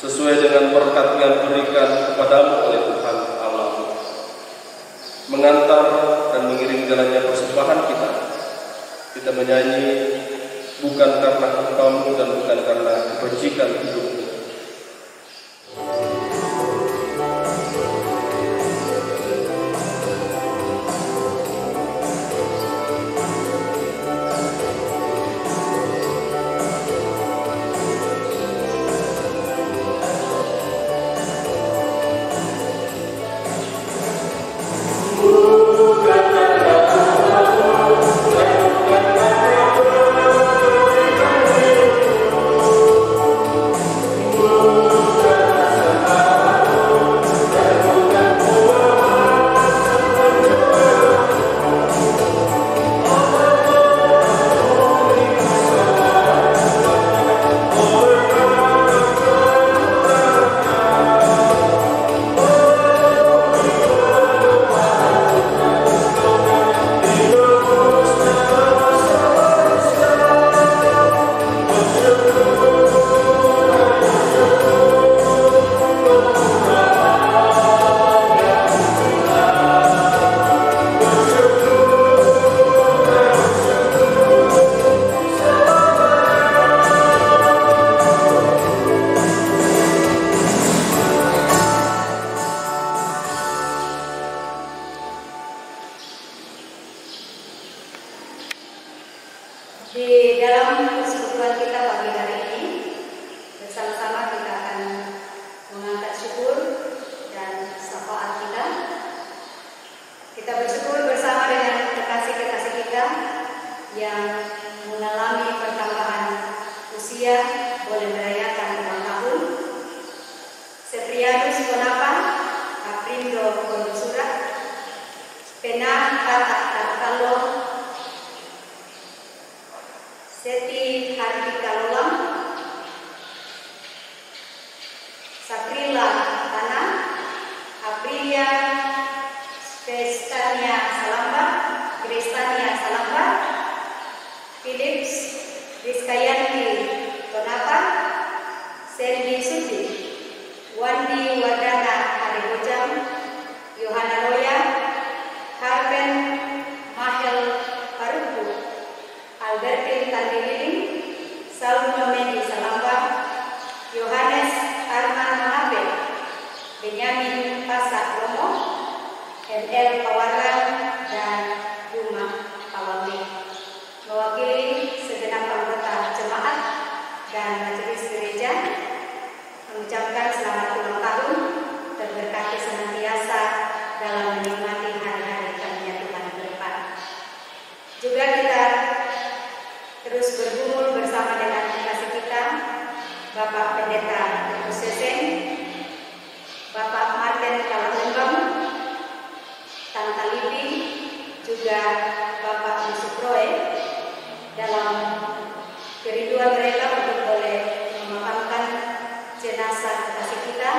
[SPEAKER 2] sesuai dengan berkat yang diberikan kepadamu oleh Tuhan Allahmu. Mengantar dan mengiring jalannya persembahan kita menyanyi bukan karena engkau dan bukan karena kebajikan hidupmu.
[SPEAKER 3] Di dalam persekutuan kita pagi hari ini, bersama-sama kita akan mengangkat syukur dan syafaat kita. Kita bersyukur bersama dengan kekasih-kekasih kita yang mengalami pertambahan usia, boleh merayakan ulang tahun. Seprianus Konapa, Aprindo Kondusura, Penang Katak Tarkalo, Seti Hardika Lolam, Sakrila Tanah, Aprilia Kristania Salamba, Albertin Tandiling, Saul Nomendi Salamba, Yohanes Arman Mahabe, Benyamin Pasak Romo, ML Pawaran, dan Yuma Pawami. Mewakili segenap anggota jemaat dan majelis gereja mengucapkan selamat ulang tahun, terberkati senantiasa dalam menikmati hari-hari karunia Tuhan ke depan. Juga kita terus bergumul bersama dengan kasih kita, Bapak Pendeta Kusesen, Bapak Martin Kalambang, Tante Libi, juga Bapak Yusuf Roy, dalam kerinduan mereka untuk boleh memakamkan jenazah kasih kita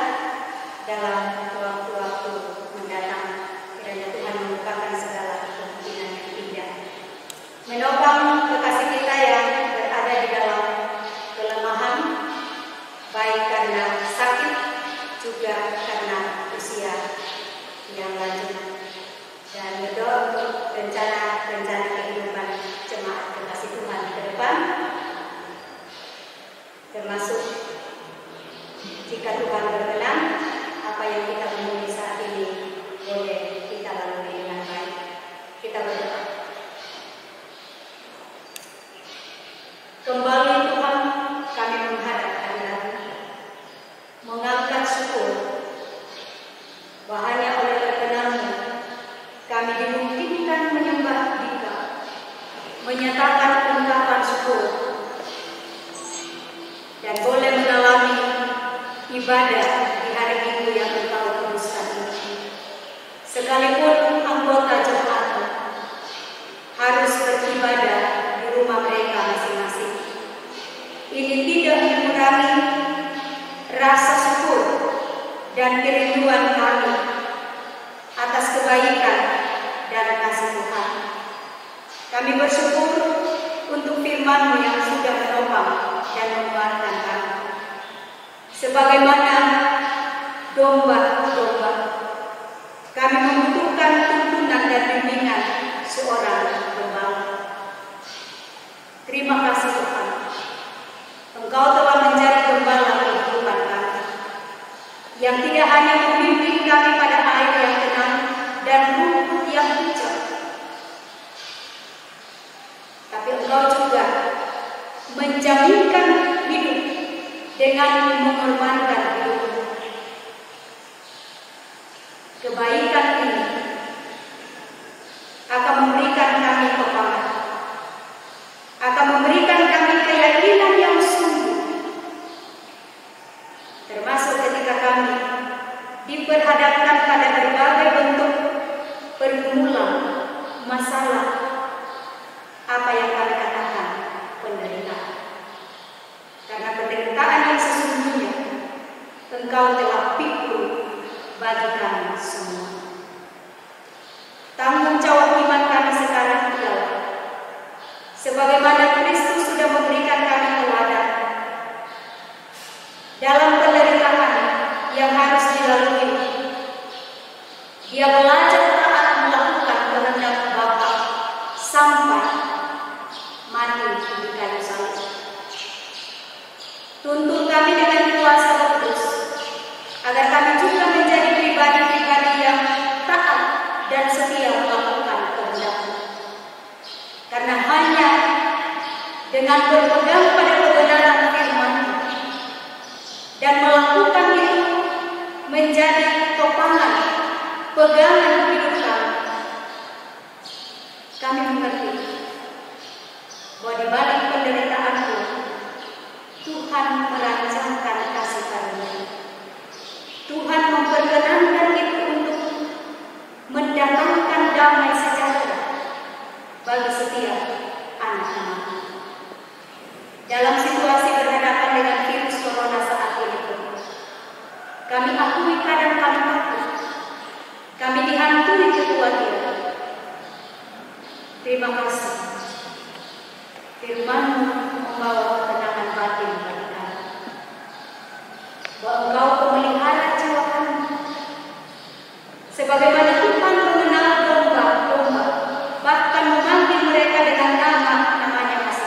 [SPEAKER 3] dalam waktu-waktu mendatang. Kiranya Tuhan membukakan segala kemungkinan yang indah, menopang kekasih kita yang berada di dalam kelemahan, baik karena sakit juga karena usia yang lanjut, dan berdoa untuk rencana kehidupan jemaat kekasih Tuhan ke depan, termasuk jika Tuhan berkenan, apa yang kita menemui saat ini boleh kita lalui dengan baik. Kita berdoa. Kembali Tuhan, kami menghadap hadirat-Mu, mengangkat syukur bahwa hanya oleh perkenan-Mu kami dimungkinkan menyembah Dika, menyatakan ungkapan syukur, dan boleh mengalami ibadah di hari Minggu yang Engkau kuduskan ini. Sekalipun anggota jemaat harus beribadah di rumah mereka masing-masing, ini tidak mengurangi rasa syukur dan kerinduan kami atas kebaikan dan kasih Tuhan. Kami bersyukur untuk firman-Mu yang sudah menopang dan menguatkan kami. Sebagaimana domba-domba, kami membutuhkan tuntunan dan bimbingan seorang gembala. Terima kasih Tuhan, Engkau telah menjadi gembala kehidupan kami, yang tidak hanya membimbing kami pada air yang tenang dan rumput yang hijau, tapi Engkau juga menjaminkan hidup dengan mengorbankan hidup. Kebaikan ini akan memberikan kami kekuatan, akan memberikan kami keyakinan yang sungguh, termasuk ketika kami diperhadapkan pada berbagai bentuk pergumulan, masalah, apa yang kami katakan penderitaan. Karena penderitaan yang sesungguhnya Engkau telah pikul bagi kami semua. Tanggung jawab iman kami sekarang ialah, sebagaimana Kristus sudah memberikan kami teladan dalam penderitaan yang harus dilalui, Dia belajar taat melakukan kehendak Bapa sampai mati di kayu salib. Tuntun kami dengan kuasa Roh Kudus, agar kami juga menjadi pribadi-pribadi yang taat dan setia melakukan kehendak-Mu. Karena hanya dengan berpegang pada kebenaran firman-Mu dan melakukan itu menjadi topangan pegangan hidup kami mengerti bahwa di balik penderitaan-Mu Tuhan merancangkan kasih karunia. Tuhan memperkenankan itu untuk mendatangkan damai sejahtera bagi setiap anak-anak-Mu. Dalam situasi berhadapan dengan virus corona saat ini, kami akui kadang kami takut, kami dihantui kekhawatiran. Terima kasih, firman-Mu membawa ketenangan batin bagi kami, bahwa Engkau pemelihara jiwa kami, sebagaimana Tuhan mengenal domba-domba, bahkan memanggil mereka dengan nama-namanya masing-masing.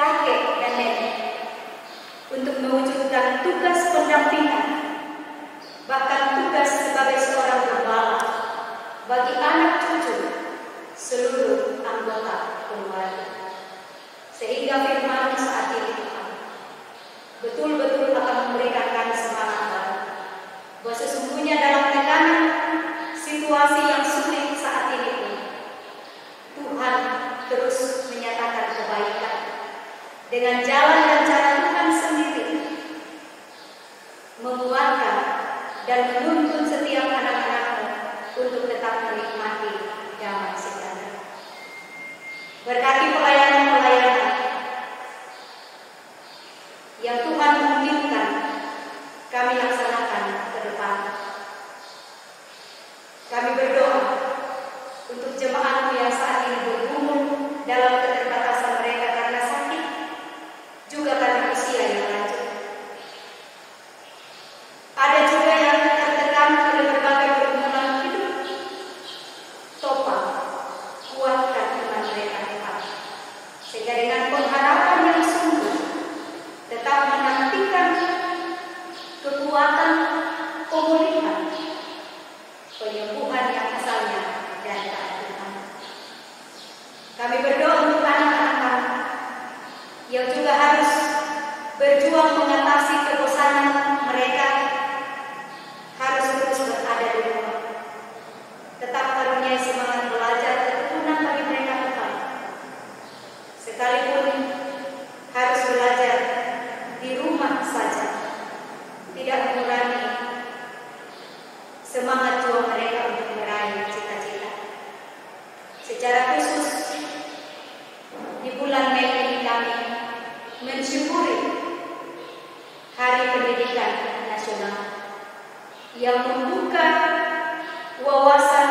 [SPEAKER 3] kakek dan nenek untuk mewujudkan tugas pendampingan, bahkan tugas sebagai seorang gembala bagi anak cucu seluruh anggota keluarga. Sehingga firman saat ini Tuhan betul-betul akan memberikan kami semangat baru bahwa sesungguhnya dalam tekanan situasi yang sulit saat ini pun Tuhan terus menyatakan kebaikan dengan jalan dan cara Tuhan sendiri, menguatkan dan menuntun setiap anak-anakmu untuk tetap menikmati damai sejahtera. Berkati pelayanan-pelayanan yang Tuhan mengizinkan kami laksanakan ke depan. Kami berdoa untuk jemaatmu yang saat ini bergumul dalam keterbatasan mereka karena sakit, juga karena usia yang lanjut. Ada juga yang tertekan oleh berbagai pergumulan hidup. Topang, kuatkan iman mereka Tuhan, sehingga dengan pengharapan yang sungguh tetap menantikan kekuatan pemulihan, penyembuhan yang asalnya dari Tuhan. Kami berdoa untuk anak-anak kami yang juga harus berjuang mengatasi kebosanan mereka, harus terus berada di rumah. Tetap karuniai semangat belajar ketekunan bagi mereka Tuhan. Sekalipun harus belajar di rumah saja, tidak mengurangi semangat juang mereka untuk meraih cita-cita. Secara khusus di bulan Mei ini kami mensyukuri Hari Pendidikan Nasional yang membuka wawasan,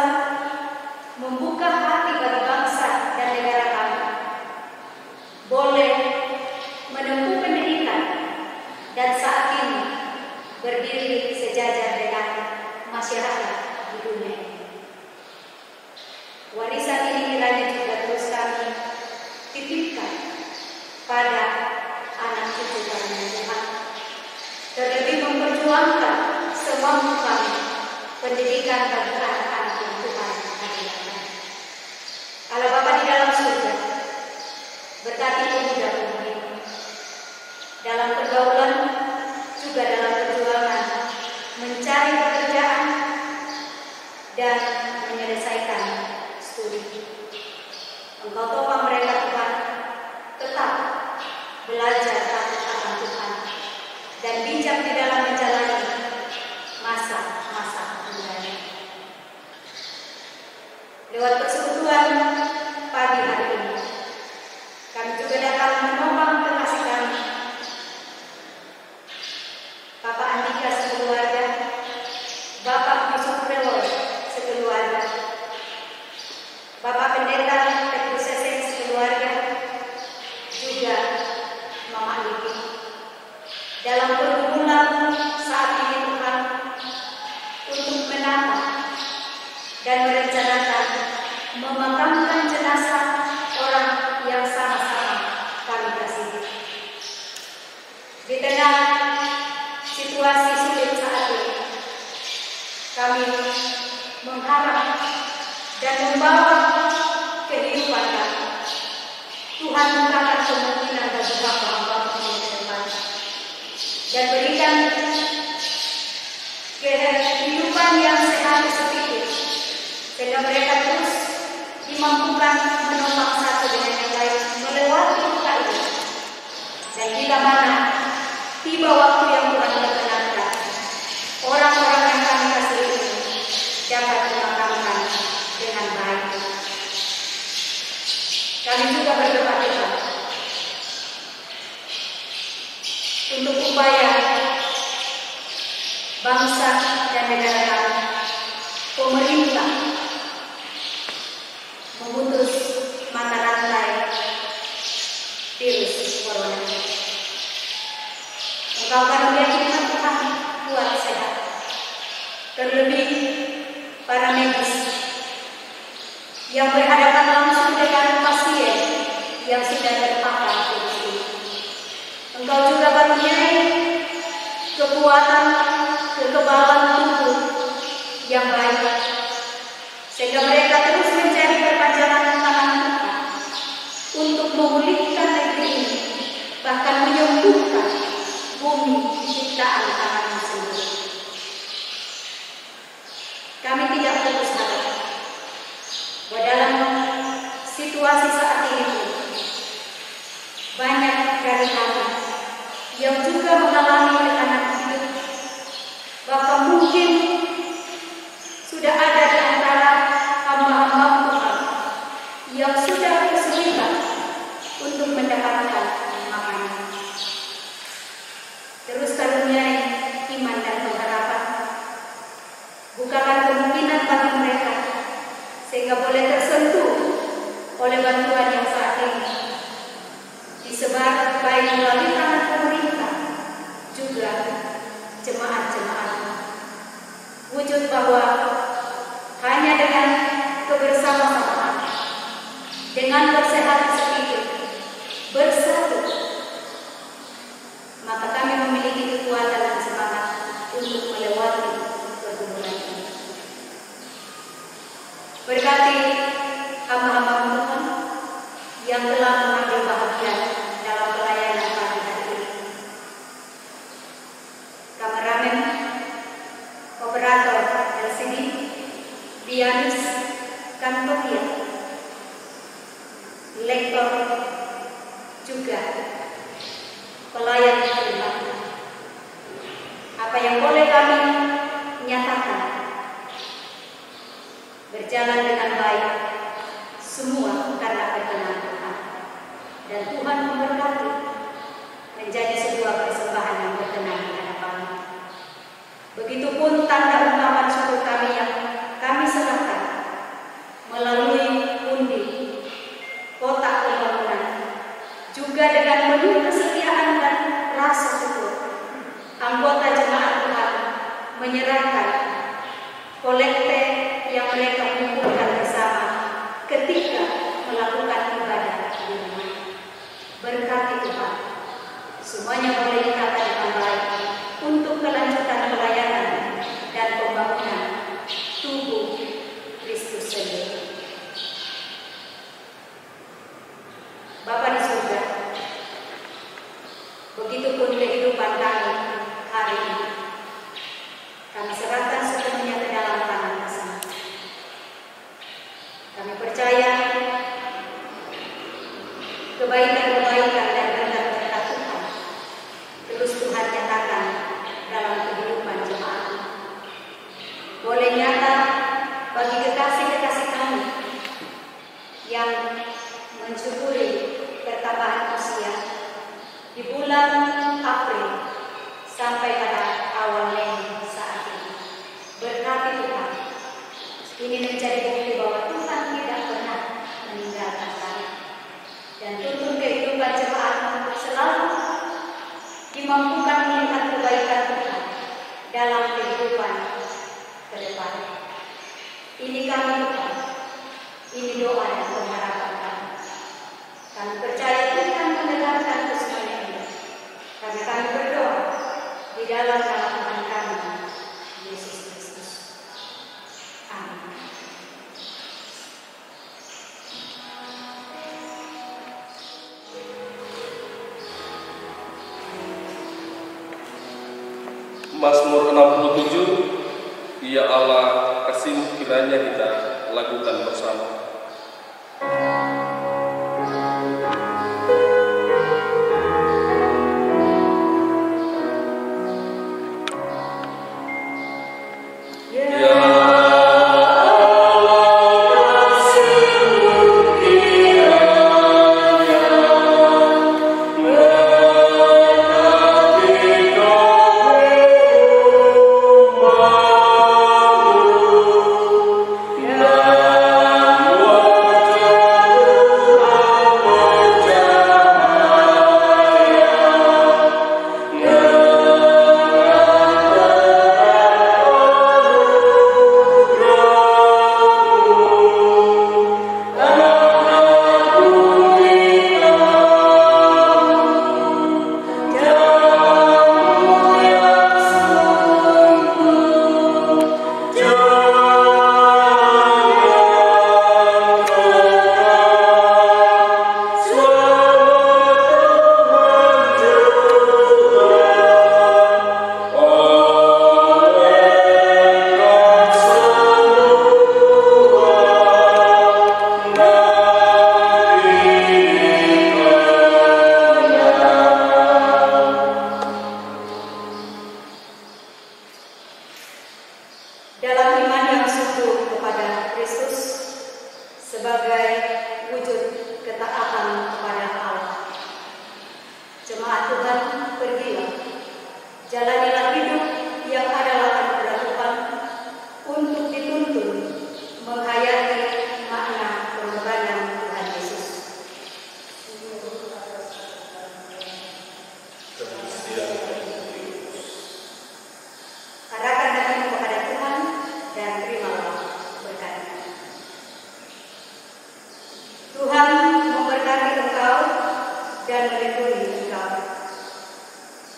[SPEAKER 3] membuka hati bagi bangsa dan negara kami boleh menempuh pendidikan dan saat ini berdiri sejajar dengan masyarakat di dunia ini. Warisan ini kiranya juga terus kami titipkan pada anak cucu kami Tuhan. Terlebih memperjuangkan semampu kami pendidikan bagi anak-anak yang Tuhan hadirkan. Allah Bapa di dalam surga, berkati pemuda-pemudi dalam pergaulan, juga dalam perjuangan mencari pekerjaan dan menyelesaikan studi. Engkau topang mereka Tuhan, tetap belajar takut akan Tuhan dan bijak di dalam menjalani masa-masa mudanya. Lewat persekutuan pagi hari ini, kami juga datang menopang kekasih kami, Bapak Andika sekeluarga, Bapak Yusuf Rewoy sekeluarga, Bapak Pendeta Petrus Seseng sekeluarga, juga Mama Lipi. Dalam pergumulan saat ini Tuhan, untuk menata dan merencanakan memakamkan jenazah orang yang sama-sama kami kasihi. Di tengah situasi sulit saat ini, kami mengharap dan membawa kehidupan kami. Tuhan bukakan kemungkinan bagi hamba-hamba di depan dan berikan kehidupan yang sehat sedikit, sehingga mereka terus dimampukan menopang satu dengan yang lain melewati luka ini. Dan bila mana tiba waktu yang Tuhan berkenankan, orang-orang yang kami kasihi ini dapat dimakamkan dengan baik. Kami juga berdoa Tuhan untuk upaya bangsa dan negara kami, pemerintah memutus mata rantai virus corona. Engkau karunia kita Tuhan kuat sehat, terlebih para medis yang berhadapan langsung dengan pasien yang sudah terpapar virus ini. karuniai kekuatan, kekebalan tubuh yang baik, sehingga mereka terus mencari perpanjangan tangan Tuhan untuk memulihkan negeri ini, bahkan menyembuhkan bumi ciptaan tangan sendiri. Kami tidak putus asa bahwa dalam situasi saat ini banyak dari kami yang juga mengalami tekanan hidup, bahkan mungkin sudah ada di antara hamba-hamba Tuhan yang sudah kesulitan untuk mendapatkan makanan. Terus karuniai iman dan pengharapan, bukakan kemungkinan bagi mereka sehingga boleh tersentuh oleh bantuan yang saat ini disebar baik melalui tangan pemerintah juga jemaat-jemaat. Wujud bahwa hanya dengan kebersamaan, dengan bersehat sedikit, bersatu, maka kami memiliki kekuatan dan semangat untuk melewati pergumulan ini. Berkati hamba-hamba Tuhan yang telah mengambil bahagian dalam pelayanan pagi hari ini. Kameramen, operator LCD, pianis, kantoria, lektor, juga pelayan khidmat. Apa yang boleh kami nyatakan berjalan dengan baik, semua karena perkenan Tuhan, dan Tuhan memberkati menjadi sebuah persembahan yang berkenan di hadapan. Begitupun tanda ungkapan syukur kami yang kami serahkan melalui undi kotak pembangunan, juga dengan penuh kesetiaan dan rasa syukur anggota jemaat Tuhan menyerahkan kolekte yang mereka mengumpulkan bersama ketika melakukan ibadah di rumah. Berkati Tuhan, semuanya boleh ditata dengan baik untuk kelanjutan pelayanan dan pembangunan tubuh Kristus sendiri. Bapa di surga, begitupun kehidupan kami hari ini, kami serahkan sepenuhnya ke dalam tangan Kasih. Kami percaya kebaikan-kebaikan dan berkat-berkat Tuhan terus Tuhan nyatakan dalam kehidupan jemaat. Boleh nyata bagi kekasih-kekasih kami yang mensyukuri pertambahan usia di bulan April sampai pada awal Mei saat ini. Berkati Tuhan, ini menjadi bukti bahwa Tuhan tidak pernah meninggalkan kami, dan tuntun kehidupan jemaat selalu dimampukan melihat kebaikan Tuhan dalam kehidupan ke depan. Ini kami Tuhan, ini doa dan pengharapan kami. Kami percaya Tuhan mendengarkan kesemuanya ini, karena kami berdoa di dalam nama Tuhan kami, Yesus Kristus. Amin.
[SPEAKER 2] Mazmur 67, Ya Allah, kasih-Mu kiranya kita lakukan bersama.
[SPEAKER 5] Yeah.
[SPEAKER 3] Jemaat Tuhan, pergilah, jalanilah hidup yang adalah anugerah Tuhan untuk dituntun menghayati makna pengorbanan Tuhan Yesus. Arahkan hatimu kepada Tuhan dan terimalah berkat-Nya. Tuhan memberkati engkau dan melindungi engkau.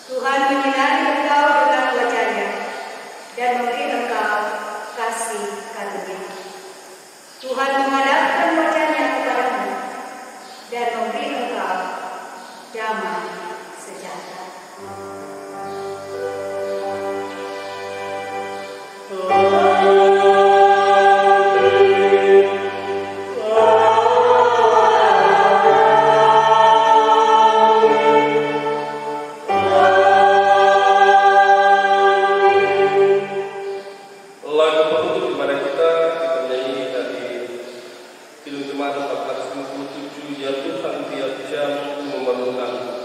[SPEAKER 3] Tuhan menyinari engkau dengan wajah-Nya dan memberi engkau kasih karunia. Tuhan menghadapkan wajah-Nya kepadamu dan memberi engkau damai sejahtera.
[SPEAKER 2] Lagu penutup kepada kita nyanyi dari film Jemaat 457, Ya Tuhan tiap jam memerlukanku.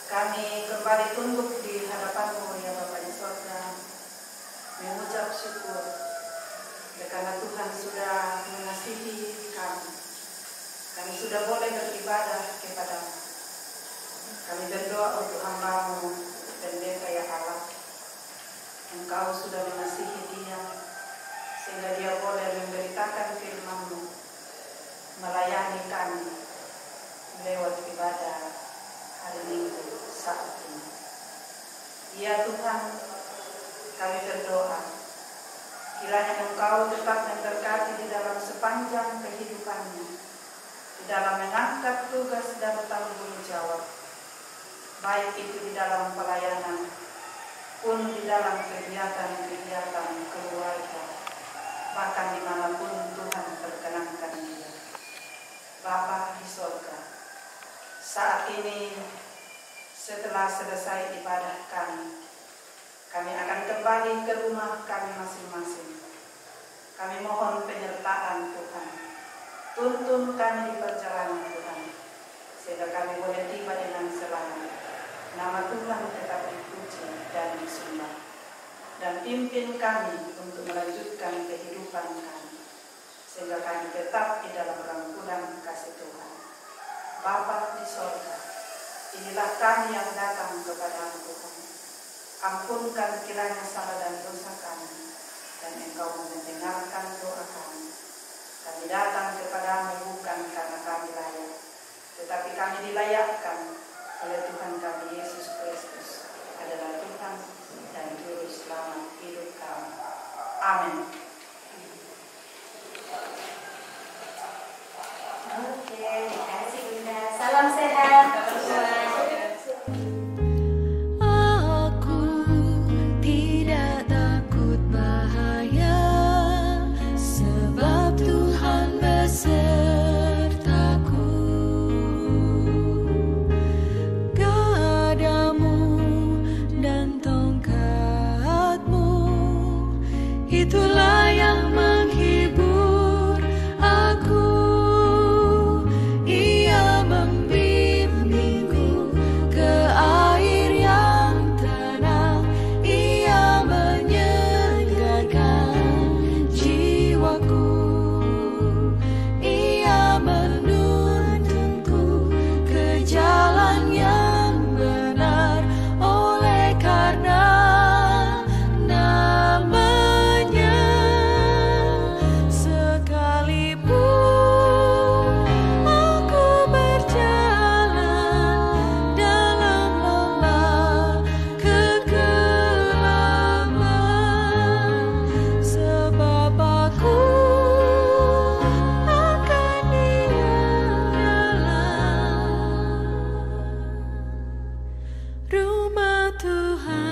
[SPEAKER 1] Kami kembali tunduk di hadapan-Mu ya Bapa di sorga, mengucap syukur karena Tuhan sudah mengasihi kami. Kami sudah boleh beribadah kepada-Mu. Kami berdoa untuk hamba-Mu pendeta ya Allah. Engkau sudah mengasihi dia sehingga dia boleh memberitakan firman-Mu, melayani kami lewat ibadah hari Minggu saat ini. Ya Tuhan, kami berdoa kiranya Engkau tetap memberkati di dalam sepanjang kehidupannya, di dalam mengangkat tugas dan tanggung jawab, baik itu di dalam pelayanan pun di dalam kegiatan-kegiatan keluarga, bahkan dimanapun Tuhan perkenankan dia. Bapa di sorga, saat ini setelah selesai ibadah kami akan kembali ke rumah kami masing-masing. Kami mohon penyertaan Tuhan. Tuntun kami di perjalanan Tuhan, sehingga kami boleh tiba dengan selamat. Nama Tuhan tetap dipuji dan disembah. Dan pimpin kami untuk melanjutkan kehidupan kami, sehingga kami tetap di dalam rangkulan kasih Tuhan. Bapa di sorga, inilah kami yang datang kepada Tuhan. Ampunkan kiranya salah dan dosa kami, dan Engkau mendengarkan doa kami. Kami datang kepadamu bukan karena kami layak, dilayakkan oleh Tuhan kami Yesus Kristus adalah Tuhan dan Juru Selamat hidup kami. Amin.
[SPEAKER 3] Oke, terima kasih Bunda. Salam sehat.
[SPEAKER 5] Aku tidak takut bahaya, sebab Tuhan besertaku. Gadamu dan tongkatmu, itulah yang menghibur aku. Ia membimbingku ke air yang tenang. Ia menyegarkan jiwaku. Ia menuntunku ke jalan yang benar. Oleh karena namanya, sekalipun aku berjalan dalam lembah kegelapan, sebab aku akan diam dalam rumah Tuhan.